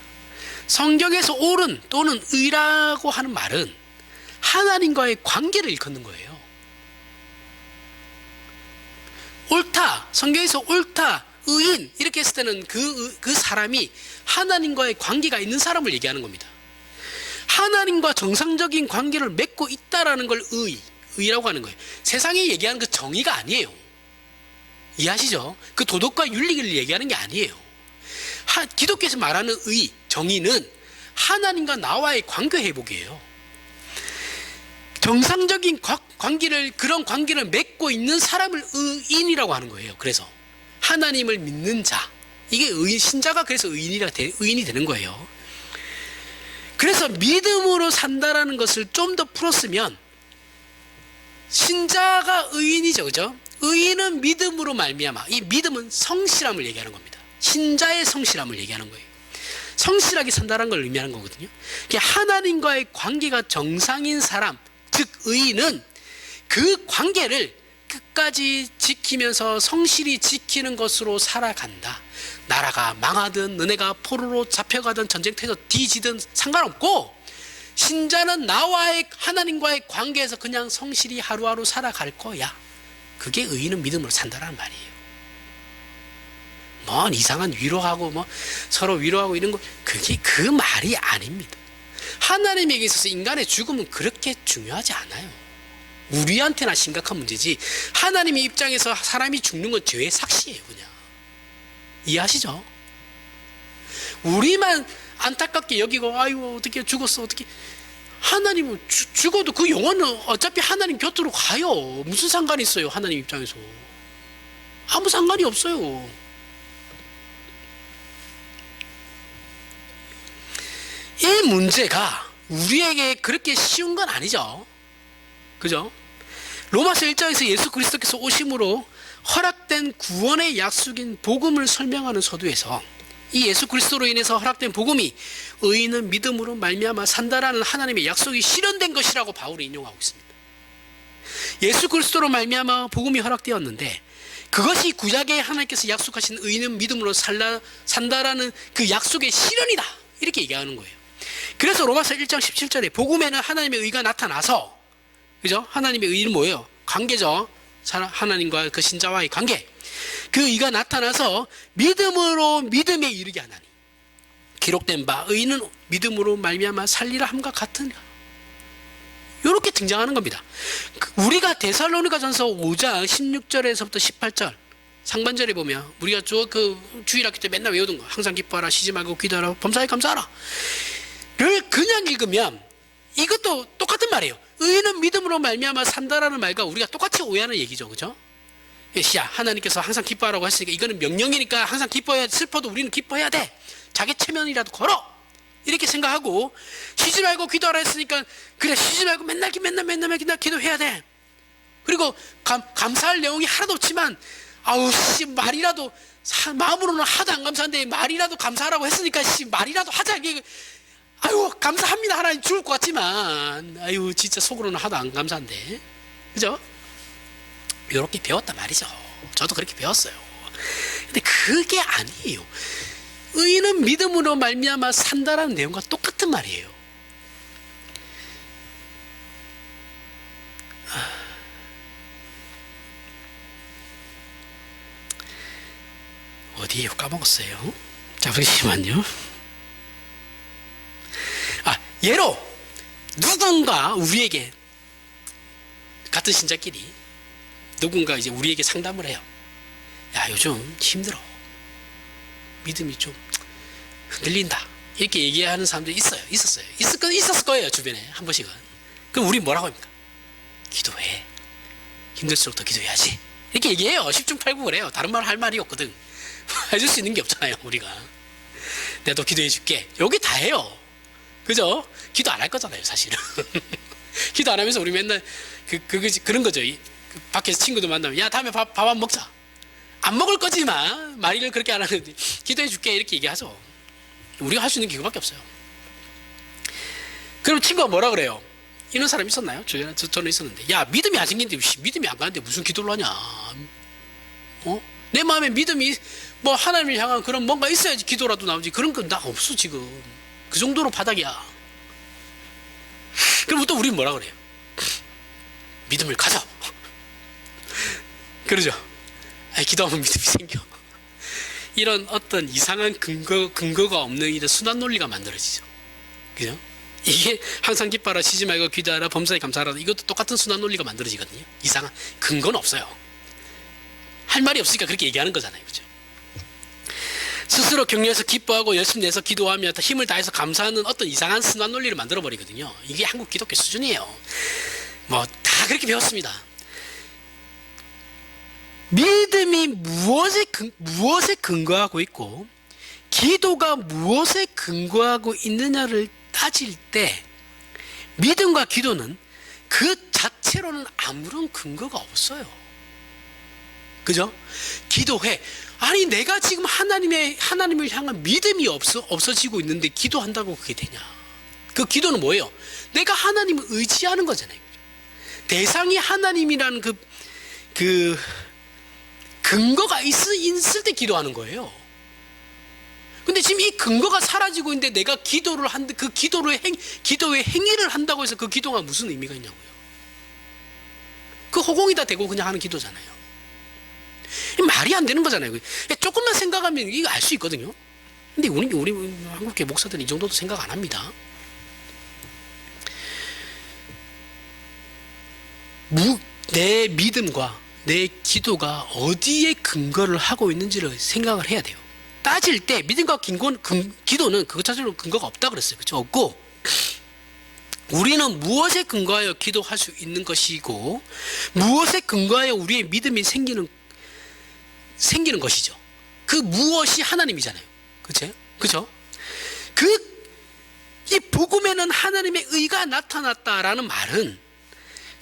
성경에서 옳은 또는 의라고 하는 말은 하나님과의 관계를 일컫는 거예요. 옳다, 성경에서 옳다, 의인 이렇게 했을 때는 그 사람이 하나님과의 관계가 있는 사람을 얘기하는 겁니다. 하나님과 정상적인 관계를 맺고 있다라는 걸 의라고 하는 거예요. 세상이 얘기하는 그 정의가 아니에요. 이해하시죠? 그 도덕과 윤리를 얘기하는 게 아니에요. 기독교에서 말하는 정의는 하나님과 나와의 관계 회복이에요. 정상적인 그런 관계를 맺고 있는 사람을 의인이라고 하는 거예요. 그래서 하나님을 믿는 자, 이게 신자가 그래서 의인이 되는 거예요. 그래서 믿음으로 산다라는 것을 좀 더 풀었으면 신자가 의인이죠, 그죠? 의인은 믿음으로 말미암아. 이 믿음은 성실함을 얘기하는 겁니다. 신자의 성실함을 얘기하는 거예요. 성실하게 산다는 걸 의미하는 거거든요. 하나님과의 관계가 정상인 사람, 즉 의인은 그 관계를 끝까지 지키면서 성실히 지키는 것으로 살아간다. 나라가 망하든 너네가 포로로 잡혀가든 전쟁터에서 뒤지든 상관없고 신자는 나와의 하나님과의 관계에서 그냥 성실히 하루하루 살아갈 거야. 그게 의인은 믿음으로 산다라는 말이에요. 뭔 이상한 위로하고 서로 위로하고 이런 거, 그게 그 말이 아닙니다. 하나님에게 있어서 인간의 죽음은 그렇게 중요하지 않아요. 우리한테나 심각한 문제지 하나님의 입장에서 사람이 죽는 건 죄의 삭시예요. 그냥 이해하시죠? 우리만 안타깝게 여기고 아이고 어떻게 죽었어 어떻게, 하나님은 죽어도 그 영혼은 어차피 하나님 곁으로 가요. 무슨 상관이 있어요? 하나님 입장에서 아무 상관이 없어요. 이 문제가 우리에게 그렇게 쉬운 건 아니죠. 그죠? 로마서 1장에서 예수 그리스도께서 오심으로 허락된 구원의 약속인 복음을 설명하는 서두에서 이 예수 그리스도로 인해서 허락된 복음이 의인은 믿음으로 말미암아 산다라는 하나님의 약속이 실현된 것이라고 바울이 인용하고 있습니다. 예수 그리스도로 말미암아 복음이 허락되었는데 그것이 구약에 하나님께서 약속하신 의인은 믿음으로 산다라는 그 약속의 실현이다, 이렇게 얘기하는 거예요. 그래서 로마서 1장 17절에 복음에는 하나님의 의가 나타나서, 그죠? 하나님의 의는 뭐예요? 관계죠. 하나님과 그 신자와의 관계. 그 의가 나타나서 믿음으로 믿음에 이르게 하나니 기록된 바 의인은 믿음으로 말미암아 살리라 함과 같으니라. 이렇게 등장하는 겁니다. 우리가 데살로니가전서 5장 16절에서부터 18절 상반절에 보면 우리가 그 주일학교 때 맨날 외우던 거, 항상 기뻐하라, 쉬지 말고 기도하라, 범사에 감사하라 를 그냥 읽으면 이것도 똑같은 말이에요. 의인은 믿음으로 말미암아 산다라는 말과 우리가 똑같이 오해하는 얘기죠. 그죠? 야, 하나님께서 항상 기뻐하라고 했으니까 이거는 명령이니까 항상 기뻐해야, 슬퍼도 우리는 기뻐해야 돼, 자기 체면이라도 걸어, 이렇게 생각하고, 쉬지 말고 기도하라 했으니까 그래, 쉬지 말고 맨날 기도해야 돼. 그리고 감사할 내용이 하나도 없지만 아우 씨, 말이라도 마음으로는 하도 안 감사한데 말이라도 감사하라고 했으니까 씨, 말이라도 하자. 아유 감사합니다 하나님, 죽을 것 같지만 아유 진짜 속으로는 하도 안 감사한데, 그죠? 이렇게 배웠단 말이죠. 저도 그렇게 배웠어요. 근데 그게 아니에요. 의인은 믿음으로 말미암아 산다라는 내용과 똑같은 말이에요. 어디에요? 까먹었어요. 잠시만요. 예로 누군가 우리에게, 같은 신자끼리 누군가 이제 우리에게 상담을 해요. 야, 요즘 힘들어, 믿음이 좀 흔들린다, 이렇게 얘기하는 사람들이 있었어요. 있었을 거예요, 주변에 한 번씩은. 그럼 우리 뭐라고 합니까? 기도해, 힘들수록 더 기도해야지, 이렇게 얘기해요. 10중8구를 해요. 다른 말 할 말이 없거든. 해줄 수 있는 게 없잖아요, 우리가. 내가 또 기도해 줄게, 여기 다예요. 그죠? 기도 안 할 거잖아요, 사실은. 기도 안 하면서 우리 맨날 그런 거죠. 밖에서 친구들 만나면 야, 다음에 밥 안 먹자. 안 먹을 거지만 말을 그렇게 안 하는데 기도해 줄게, 이렇게 얘기하죠. 우리가 할 수 있는 게 그거밖에 없어요. 그럼 친구가 뭐라 그래요? 이런 사람 있었나요? 저는 있었는데, 야, 믿음이 안 생긴데 믿음이 안 가는데 무슨 기도를 하냐. 내 마음에 믿음이 뭐 하나님을 향한 그런 뭔가 있어야지 기도라도 나오지. 그런 건 나 없어 지금. 그 정도로 바닥이야. 그럼 또 우리는 뭐라 그래요? 믿음을 가져. 그러죠? 기도하면 믿음이 생겨. 이런 어떤 이상한 근거가 없는 이런 순환 논리가 만들어지죠. 그죠? 이게 항상 기뻐하라, 쉬지 말고 기도하라, 범사에 감사하라, 이것도 똑같은 순환 논리가 만들어지거든요. 이상한 근거는 없어요. 할 말이 없으니까 그렇게 얘기하는 거잖아요. 그죠? 스스로 격려해서 기뻐하고 열심히 내서 기도하며 힘을 다해서 감사하는 어떤 이상한 순환 논리를 만들어버리거든요. 이게 한국 기독교 수준이에요. 뭐 다 그렇게 배웠습니다. 믿음이 무엇에 근거하고 있고 기도가 무엇에 근거하고 있느냐를 따질 때 믿음과 기도는 그 자체로는 아무런 근거가 없어요. 그죠? 기도해. 아니 내가 지금 하나님을 향한 믿음이 없어지고 있는데 기도한다고 그게 되냐? 그 기도는 뭐예요? 내가 하나님을 의지하는 거잖아요. 대상이 하나님이라는 그 근거가 있을 때 기도하는 거예요. 근데 지금 이 근거가 사라지고 있는데 내가 기도를 하는데 그 기도의 행위를 한다고 해서 그 기도가 무슨 의미가 있냐고요. 그 허공에다 대고 그냥 하는 기도잖아요. 말이 안 되는 거잖아요. 조금만 생각하면 이거 알 수 있거든요. 근데 우리 한국계 목사들은 이 정도도 생각 안 합니다. 내 믿음과 내 기도가 어디에 근거를 하고 있는지를 생각을 해야 돼요. 따질 때 믿음과 기도는 그것 자체로 근거가 없다 그랬어요. 그렇죠? 없고 우리는 무엇에 근거하여 기도할 수 있는 것이고 무엇에 근거하여 우리의 믿음이 생기는 것이죠. 그 무엇이 하나님이잖아요. 그렇죠? 그렇죠? 이 하나님의 의가 나타났다라는 말은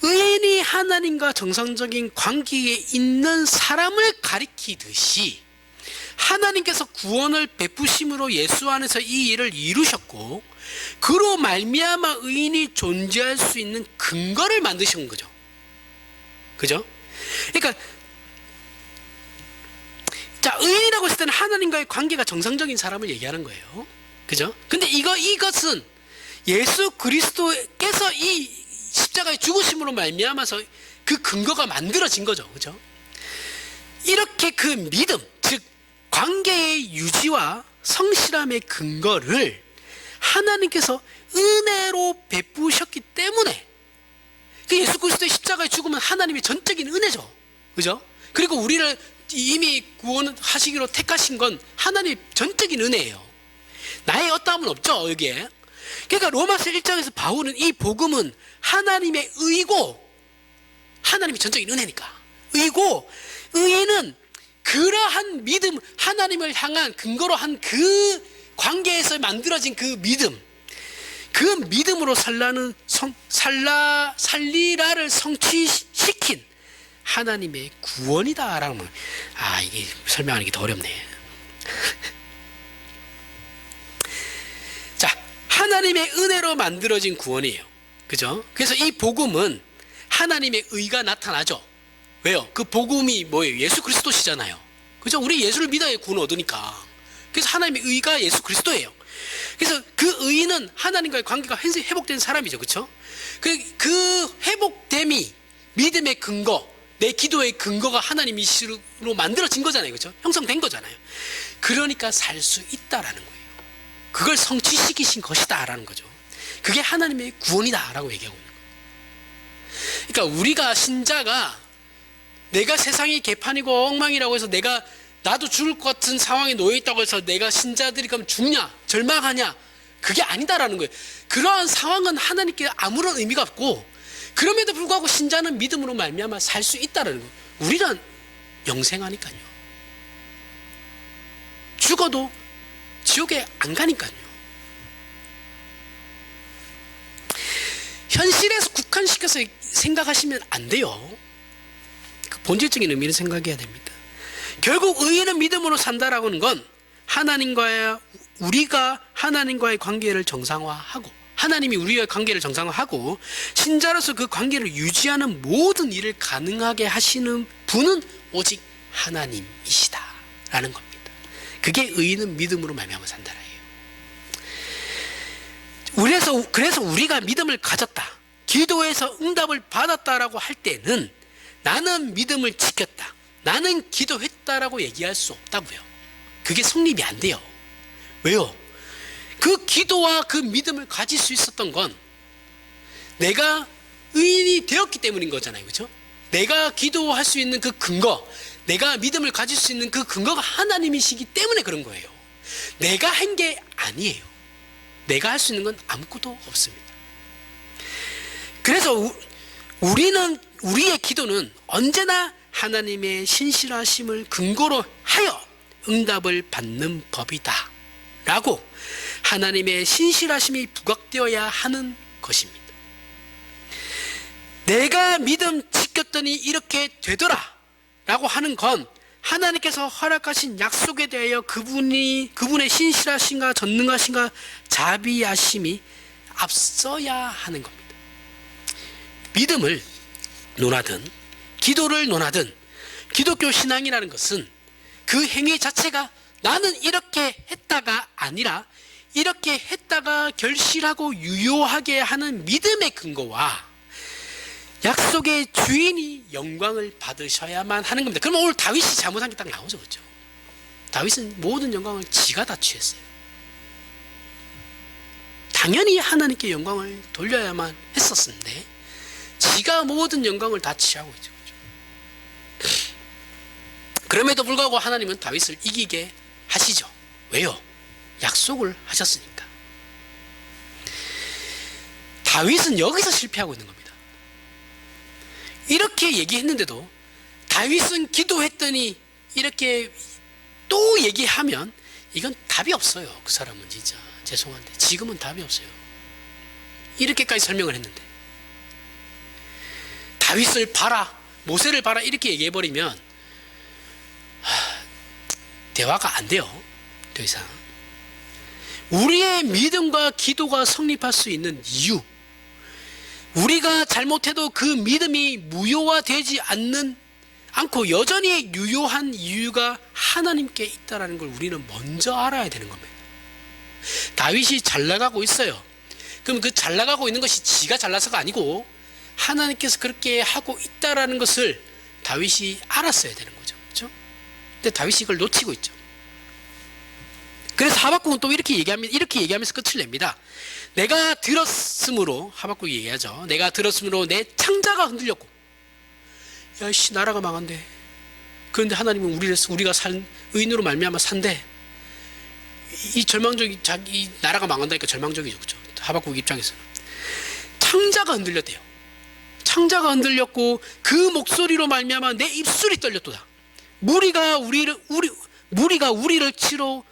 의인이 하나님과 정상적인 관계에 있는 사람을 가리키듯이 하나님께서 구원을 베푸심으로 예수 안에서 이 일을 이루셨고 그로 말미암아 의인이 존재할 수 있는 근거를 만드신 거죠. 그죠? 그러니까 자, 의인이라고 했을 때는 하나님과의 관계가 정상적인 사람을 얘기하는 거예요. 그죠? 근데 이것은 예수 그리스도께서 이 십자가의 죽으심으로 말미암아서 그 근거가 만들어진 거죠. 그죠? 이렇게 그 믿음, 즉 관계의 유지와 성실함의 근거를 하나님께서 은혜로 베푸셨기 때문에 그 예수 그리스도의 십자가의 죽음은 하나님의 전적인 은혜죠. 그죠? 그리고 우리를 이미 구원하시기로 택하신 건 하나님의 전적인 은혜예요. 나의 어떠함은 없죠, 여기에. 그러니까 로마서 1장에서 바울은 이 복음은 하나님의 의고 하나님의 전적인 은혜니까 의고 의인은 그러한 믿음, 하나님을 향한 근거로 한 그 관계에서 만들어진 그 믿음으로 살리라를 성취시킨 하나님의 구원이다라는 말. 이게 설명하는 게 더 어렵네. 자, 하나님의 은혜로 만들어진 구원이에요. 그죠? 그래서 이 복음은 하나님의 의가 나타나죠. 왜요? 그 복음이 뭐예요? 예수 그리스도시잖아요. 그죠? 우리 예수를 믿어야 구원 얻으니까. 그래서 하나님의 의가 예수 그리스도예요. 그래서 그 의인은 하나님과의 관계가 회복된 사람이죠. 그렇죠? 그 회복됨이 믿음의 근거, 내 기도의 근거가 하나님이시로 만들어진 거잖아요. 그렇죠? 형성된 거잖아요. 그러니까 살 수 있다라는 거예요. 그걸 성취시키신 것이다라는 거죠. 그게 하나님의 구원이다라고 얘기하고 있는 거예요. 그러니까 우리가 신자가 내가 세상이 개판이고 엉망이라고 해서 나도 죽을 것 같은 상황에 놓여 있다고 해서 내가 신자들이 그럼 죽냐 절망하냐 그게 아니다라는 거예요. 그러한 상황은 하나님께 아무런 의미가 없고 그럼에도 불구하고 신자는 믿음으로 말미암아 살 수 있다라는 거예요. 우리는 영생하니까요. 죽어도 지옥에 안 가니까요. 현실에서 국한시켜서 생각하시면 안 돼요. 그 본질적인 의미를 생각해야 됩니다. 결국 의인은 믿음으로 산다라고 하는 건 우리가 하나님과의 관계를 정상화하고 하나님이 우리와의 관계를 정상화하고 신자로서 그 관계를 유지하는 모든 일을 가능하게 하시는 분은 오직 하나님이시다라는 겁니다. 그게 의인은 믿음으로 말미암아 산다라 해요. 그래서 우리가 믿음을 가졌다, 기도해서 응답을 받았다라고 할 때는 나는 믿음을 지켰다, 나는 기도했다라고 얘기할 수 없다고요. 그게 성립이 안 돼요. 왜요? 그 기도와 그 믿음을 가질 수 있었던 건 내가 의인이 되었기 때문인 거잖아요. 그렇죠? 내가 기도할 수 있는 그 근거, 내가 믿음을 가질 수 있는 그 근거가 하나님이시기 때문에 그런 거예요. 내가 한 게 아니에요. 내가 할 수 있는 건 아무것도 없습니다. 그래서 우리의 기도는 언제나 하나님의 신실하심을 근거로 하여 응답을 받는 법이다 라고 하나님의 신실하심이 부각되어야 하는 것입니다. 내가 믿음 지켰더니 이렇게 되더라 라고 하는 건 하나님께서 허락하신 약속에 대하여 그분의 신실하심과 전능하심과 자비하심이 앞서야 하는 겁니다. 믿음을 논하든 기도를 논하든 기독교 신앙이라는 것은 그 행위 자체가 나는 이렇게 했다가 아니라 이렇게 했다가 결실하고 유효하게 하는 믿음의 근거와 약속의 주인이 영광을 받으셔야만 하는 겁니다. 그러면 오늘 다윗이 잘못한 게 딱 나오죠. 그렇죠? 다윗은 모든 영광을 지가 다 취했어요. 당연히 하나님께 영광을 돌려야만 했었는데 지가 모든 영광을 다 취하고 있죠. 그렇죠? 그럼에도 불구하고 하나님은 다윗을 이기게 하시죠. 왜요? 약속을 하셨으니까. 다윗은 여기서 실패하고 있는 겁니다. 이렇게 얘기했는데도 다윗은 기도했더니 이렇게 또 얘기하면 이건 답이 없어요. 그 사람은 진짜 죄송한데 지금은 답이 없어요. 이렇게까지 설명을 했는데 다윗을 봐라, 모세를 봐라 이렇게 얘기해버리면 대화가 안 돼요. 더 이상 우리의 믿음과 기도가 성립할 수 있는 이유, 우리가 잘못해도 그 믿음이 무효화되지 않고 여전히 유효한 이유가 하나님께 있다는 걸 우리는 먼저 알아야 되는 겁니다. 다윗이 잘 나가고 있어요. 그럼 그 잘 나가고 있는 것이 지가 잘나서가 아니고 하나님께서 그렇게 하고 있다는 것을 다윗이 알았어야 되는 거죠. 그렇죠? 근데 다윗이 이걸 놓치고 있죠. 그래서 하박국은 또 이렇게 얘기하면서 끝을 냅니다. 내가 들었으므로, 하박국이 얘기하죠. 내가 들었으므로 내 창자가 흔들렸고, 야씨 나라가 망한대. 그런데 하나님은 우리가 산 의인으로 말미암아 산대. 이 나라가 망한다니까 절망적이죠. 그렇죠? 하박국 입장에서는 창자가 흔들렸대요. 창자가 흔들렸고 그 목소리로 말미암아 내 입술이 떨렸도다. 무리가 우리를 치러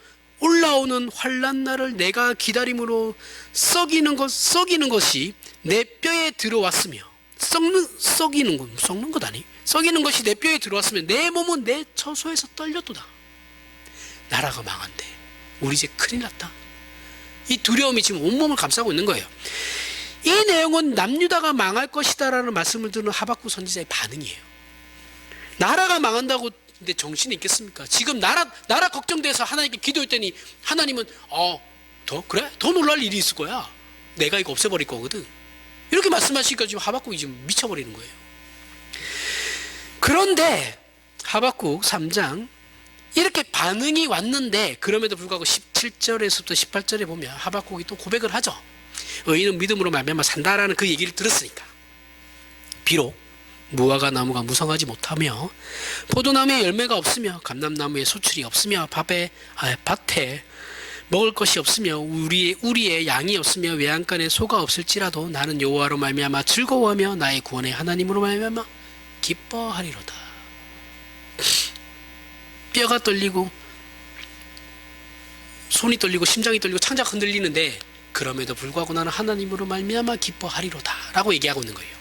올라오는 환난 날을 내가 기다림으로 썩이는 것이 내 뼈에 들어왔으며 썩이는 것이 내 뼈에 들어왔으면 내 몸은 내 처소에서 떨렸도다. 나라가 망한대. 우리 이제 큰일 났다. 이 두려움이 지금 온몸을 감싸고 있는 거예요. 이 내용은 남유다가 망할 것이다라는 말씀을 듣는 하박국 선지자의 반응이에요. 나라가 망한다고 근데 정신이 있겠습니까? 지금 나라 걱정돼서 하나님께 기도했더니 하나님은 더 놀랄 일이 있을 거야. 내가 이거 없애버릴 거거든. 이렇게 말씀하시니까 지금 하박국이 지금 미쳐버리는 거예요. 그런데 하박국 3장 이렇게 반응이 왔는데 그럼에도 불구하고 17절에서부터 18절에 보면 하박국이 또 고백을 하죠. 의인은 믿음으로 말미암아 산다라는 그 얘기를 들었으니까. 비록 무화과 나무가 무성하지 못하며 포도나무에 열매가 없으며 감람나무에 소출이 없으며 밭에 먹을 것이 없으며 우리의 양이 없으며 외양간에 소가 없을지라도 나는 여호와로 말미암아 즐거워하며 나의 구원의 하나님으로 말미암아 기뻐하리로다. 뼈가 떨리고 손이 떨리고 심장이 떨리고 창자가 흔들리는데 그럼에도 불구하고 나는 하나님으로 말미암아 기뻐하리로다 라고 얘기하고 있는 거예요.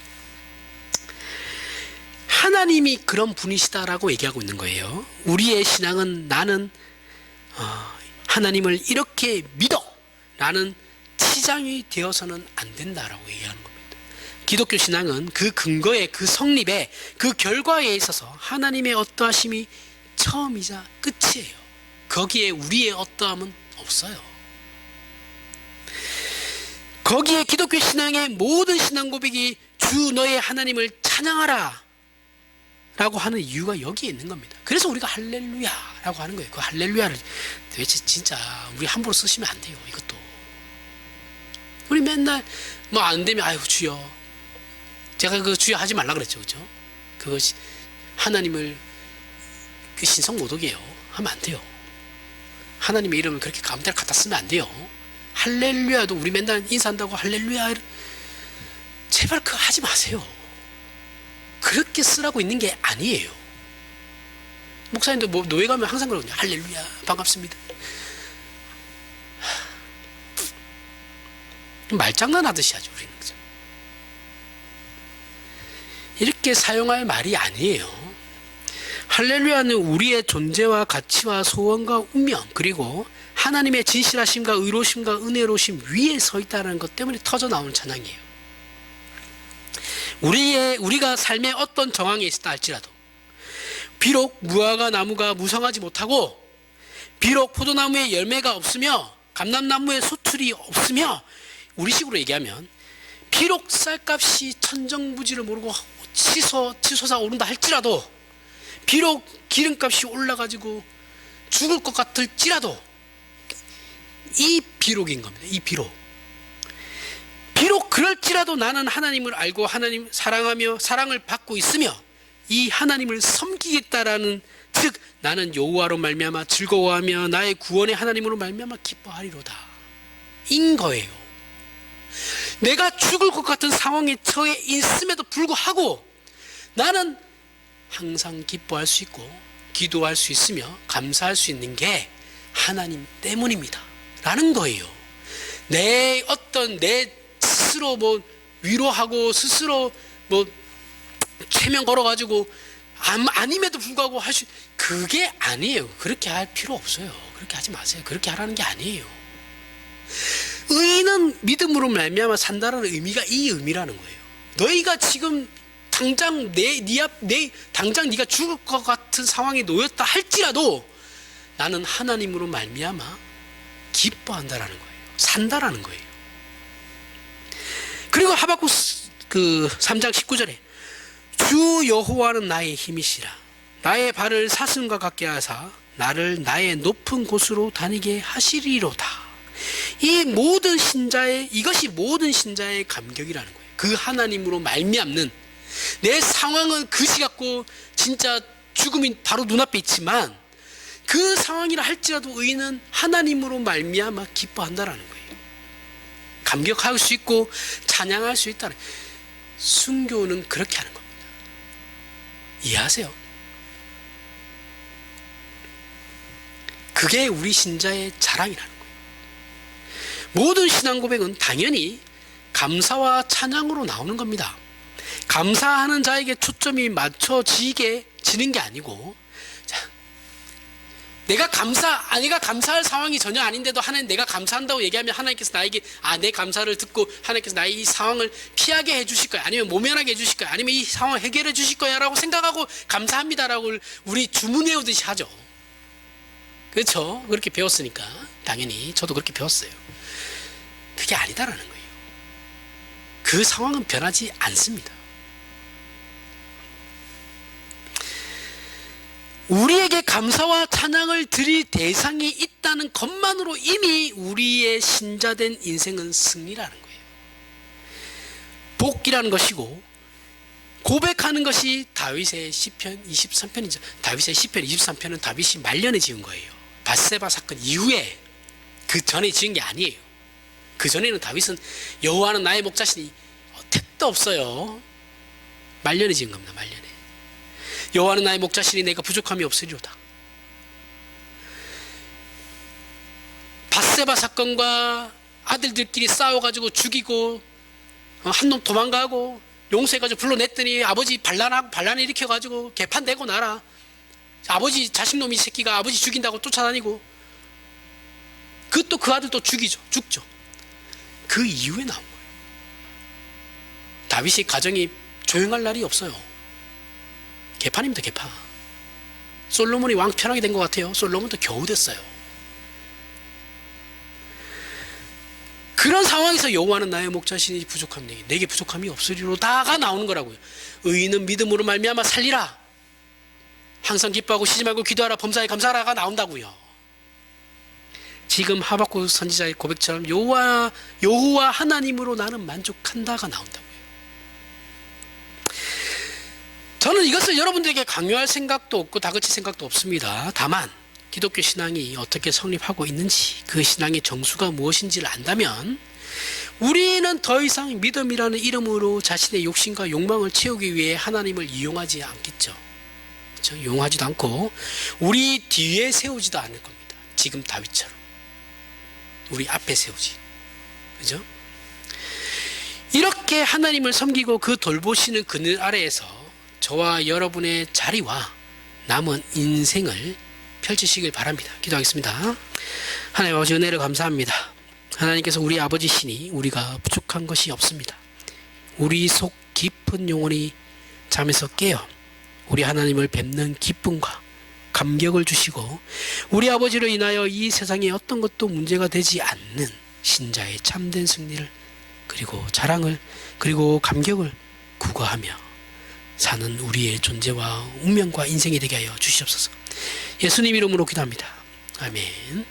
하나님이 그런 분이시다라고 얘기하고 있는 거예요. 우리의 신앙은 나는 하나님을 이렇게 믿어 라는 치장이 되어서는 안 된다라고 얘기하는 겁니다. 기독교 신앙은 그 근거에, 그 성립에, 그 결과에 있어서 하나님의 어떠하심이 처음이자 끝이에요. 거기에 우리의 어떠함은 없어요. 거기에 기독교 신앙의 모든 신앙 고백이 주 너의 하나님을 찬양하라 라고 하는 이유가 여기에 있는 겁니다. 그래서 우리가 할렐루야 라고 하는 거예요. 그 할렐루야를 도대체 진짜 우리 함부로 쓰시면 안 돼요. 이것도 우리 맨날 뭐 안 되면 아이고 주여, 제가 그 주여 하지 말라 그랬죠. 그죠? 그것이 하나님을 그 신성 모독이에요. 하면 안 돼요. 하나님의 이름을 그렇게 가운데를 갖다 쓰면 안 돼요. 할렐루야도 우리 맨날 인사한다고 할렐루야, 제발 그거 하지 마세요. 그렇게 쓰라고 있는 게 아니에요. 목사님도 뭐 노예 가면 항상 그러거든요. 할렐루야 반갑습니다. 말장난 하듯이 하죠. 우리는. 이렇게 사용할 말이 아니에요. 할렐루야는 우리의 존재와 가치와 소원과 운명, 그리고 하나님의 진실하심과 의로심과 은혜로심 위에 서 있다는 것 때문에 터져 나오는 찬양이에요. 우리가 삶의 어떤 정황에 있다 할지라도, 비록 무화과 나무가 무성하지 못하고, 비록 포도나무에 열매가 없으며 감람나무에 소출이 없으며, 우리식으로 얘기하면 비록 쌀값이 천정부지를 모르고 치솟아 오른다 할지라도, 비록 기름값이 올라가지고 죽을 것 같을지라도, 이 비록인 겁니다. 이 비록. 비록 그럴지라도 나는 하나님을 알고 하나님 사랑하며 사랑을 받고 있으며 이 하나님을 섬기겠다라는, 즉 나는 여호와로 말미암아 즐거워하며 나의 구원의 하나님으로 말미암아 기뻐하리로다 인 거예요. 내가 죽을 것 같은 상황에 처해 있음에도 불구하고 나는 항상 기뻐할 수 있고 기도할 수 있으며 감사할 수 있는 게 하나님 때문입니다 라는 거예요. 내 스스로 뭐 위로하고 스스로 뭐 최면 걸어가지고 아님에도 불구하고 그게 아니에요. 그렇게 할 필요 없어요. 그렇게 하지 마세요. 그렇게 하라는 게 아니에요. 의인은 믿음으로 말미암아 산다라는 의미가 이 의미라는 거예요. 너희가 지금 당장 당장 네가 죽을 것 같은 상황에 놓였다 할지라도 나는 하나님으로 말미암아 기뻐한다라는 거예요. 산다라는 거예요. 그리고 하박국 3장 19절에 주 여호와는 나의 힘이시라. 나의 발을 사슴과 같게 하사 나를 나의 높은 곳으로 다니게 하시리로다. 이것이 모든 신자의 감격이라는 거예요. 그 하나님으로 말미암는 내 상황은 그지 같고 진짜 죽음이 바로 눈앞에 있지만 그 상황이라 할지라도 의인은 하나님으로 말미암아 기뻐한다라는 거예요. 감격할 수 있고 찬양할 수 있다는 거예요. 순교는 그렇게 하는 겁니다. 이해하세요? 그게 우리 신자의 자랑이라는 거예요. 모든 신앙 고백은 당연히 감사와 찬양으로 나오는 겁니다. 감사하는 자에게 초점이 맞춰지는 게 아니고, 내가 감사할 상황이 전혀 아닌데도 하나님 내가 감사한다고 얘기하면 하나님께서 나에게 내 감사를 듣고 하나님께서 나의 이 상황을 피하게 해주실 거야, 아니면 모면하게 해주실 거야, 아니면 이 상황을 해결해 주실 거야 라고 생각하고 감사합니다라고 우리 주문해오듯이 하죠. 그렇죠? 그렇게 배웠으니까 당연히 저도 그렇게 배웠어요. 그게 아니다라는 거예요. 그 상황은 변하지 않습니다. 우리에게 감사와 찬양을 드릴 대상이 있다는 것만으로 이미 우리의 신자된 인생은 승리라는 거예요. 복이라는 것이고, 고백하는 것이 다윗의 시편 23편이죠. 다윗의 시편 23편은 다윗이 말년에 지은 거예요. 밧세바 사건 이후에, 그 전에 지은 게 아니에요. 그 전에는 다윗은 여호와는 나의 목자시니 택도 없어요. 말년에 지은 겁니다. 말년에. 여호와는 나의 목자시니 내가 부족함이 없으리로다. 밧세바 사건과 아들들끼리 싸워가지고 죽이고 한 놈 도망가고 용서해가지고 불러냈더니 아버지 반란을 일으켜가지고 개판되고 나라. 아버지 자식놈이 새끼가 아버지 죽인다고 쫓아다니고 그 아들 또 죽죠. 그 이후에 나온 거예요. 다윗의 가정이 조용할 날이 없어요. 개판입니다. 개판. 솔로몬이 왕 편하게 된 것 같아요. 솔로몬도 겨우 됐어요. 그런 상황에서 여호와는 나의 목자시니 부족함이 내게 부족함이 없으리로다가 나오는 거라고요. 의인은 믿음으로 말미암아 살리라. 항상 기뻐하고 쉬지 말고 기도하라. 범사에 감사하라가 나온다고요. 지금 하박국 선지자의 고백처럼 여호와 하나님으로 나는 만족한다가 나온다고요. 저는 이것을 여러분들에게 강요할 생각도 없고 다그칠 생각도 없습니다. 다만 기독교 신앙이 어떻게 성립하고 있는지, 그 신앙의 정수가 무엇인지를 안다면 우리는 더 이상 믿음이라는 이름으로 자신의 욕심과 욕망을 채우기 위해 하나님을 이용하지 않겠죠. 그렇죠? 이용하지도 않고 우리 뒤에 세우지도 않을 겁니다. 지금 다윗처럼 우리 앞에 세우지. 그죠? 이렇게 하나님을 섬기고 그 돌보시는 그늘 아래에서 저와 여러분의 자리와 남은 인생을 펼치시길 바랍니다. 기도하겠습니다. 하나님 아버지, 은혜를 감사합니다. 하나님께서 우리 아버지시니 우리가 부족한 것이 없습니다. 우리 속 깊은 영혼이 잠에서 깨어 우리 하나님을 뵙는 기쁨과 감격을 주시고 우리 아버지로 인하여 이 세상에 어떤 것도 문제가 되지 않는 신자의 참된 승리를, 그리고 자랑을, 그리고 감격을 구가하며 사는 우리의 존재와 운명과 인생이 되게 하여 주시옵소서. 예수님 이름으로 기도합니다. 아멘.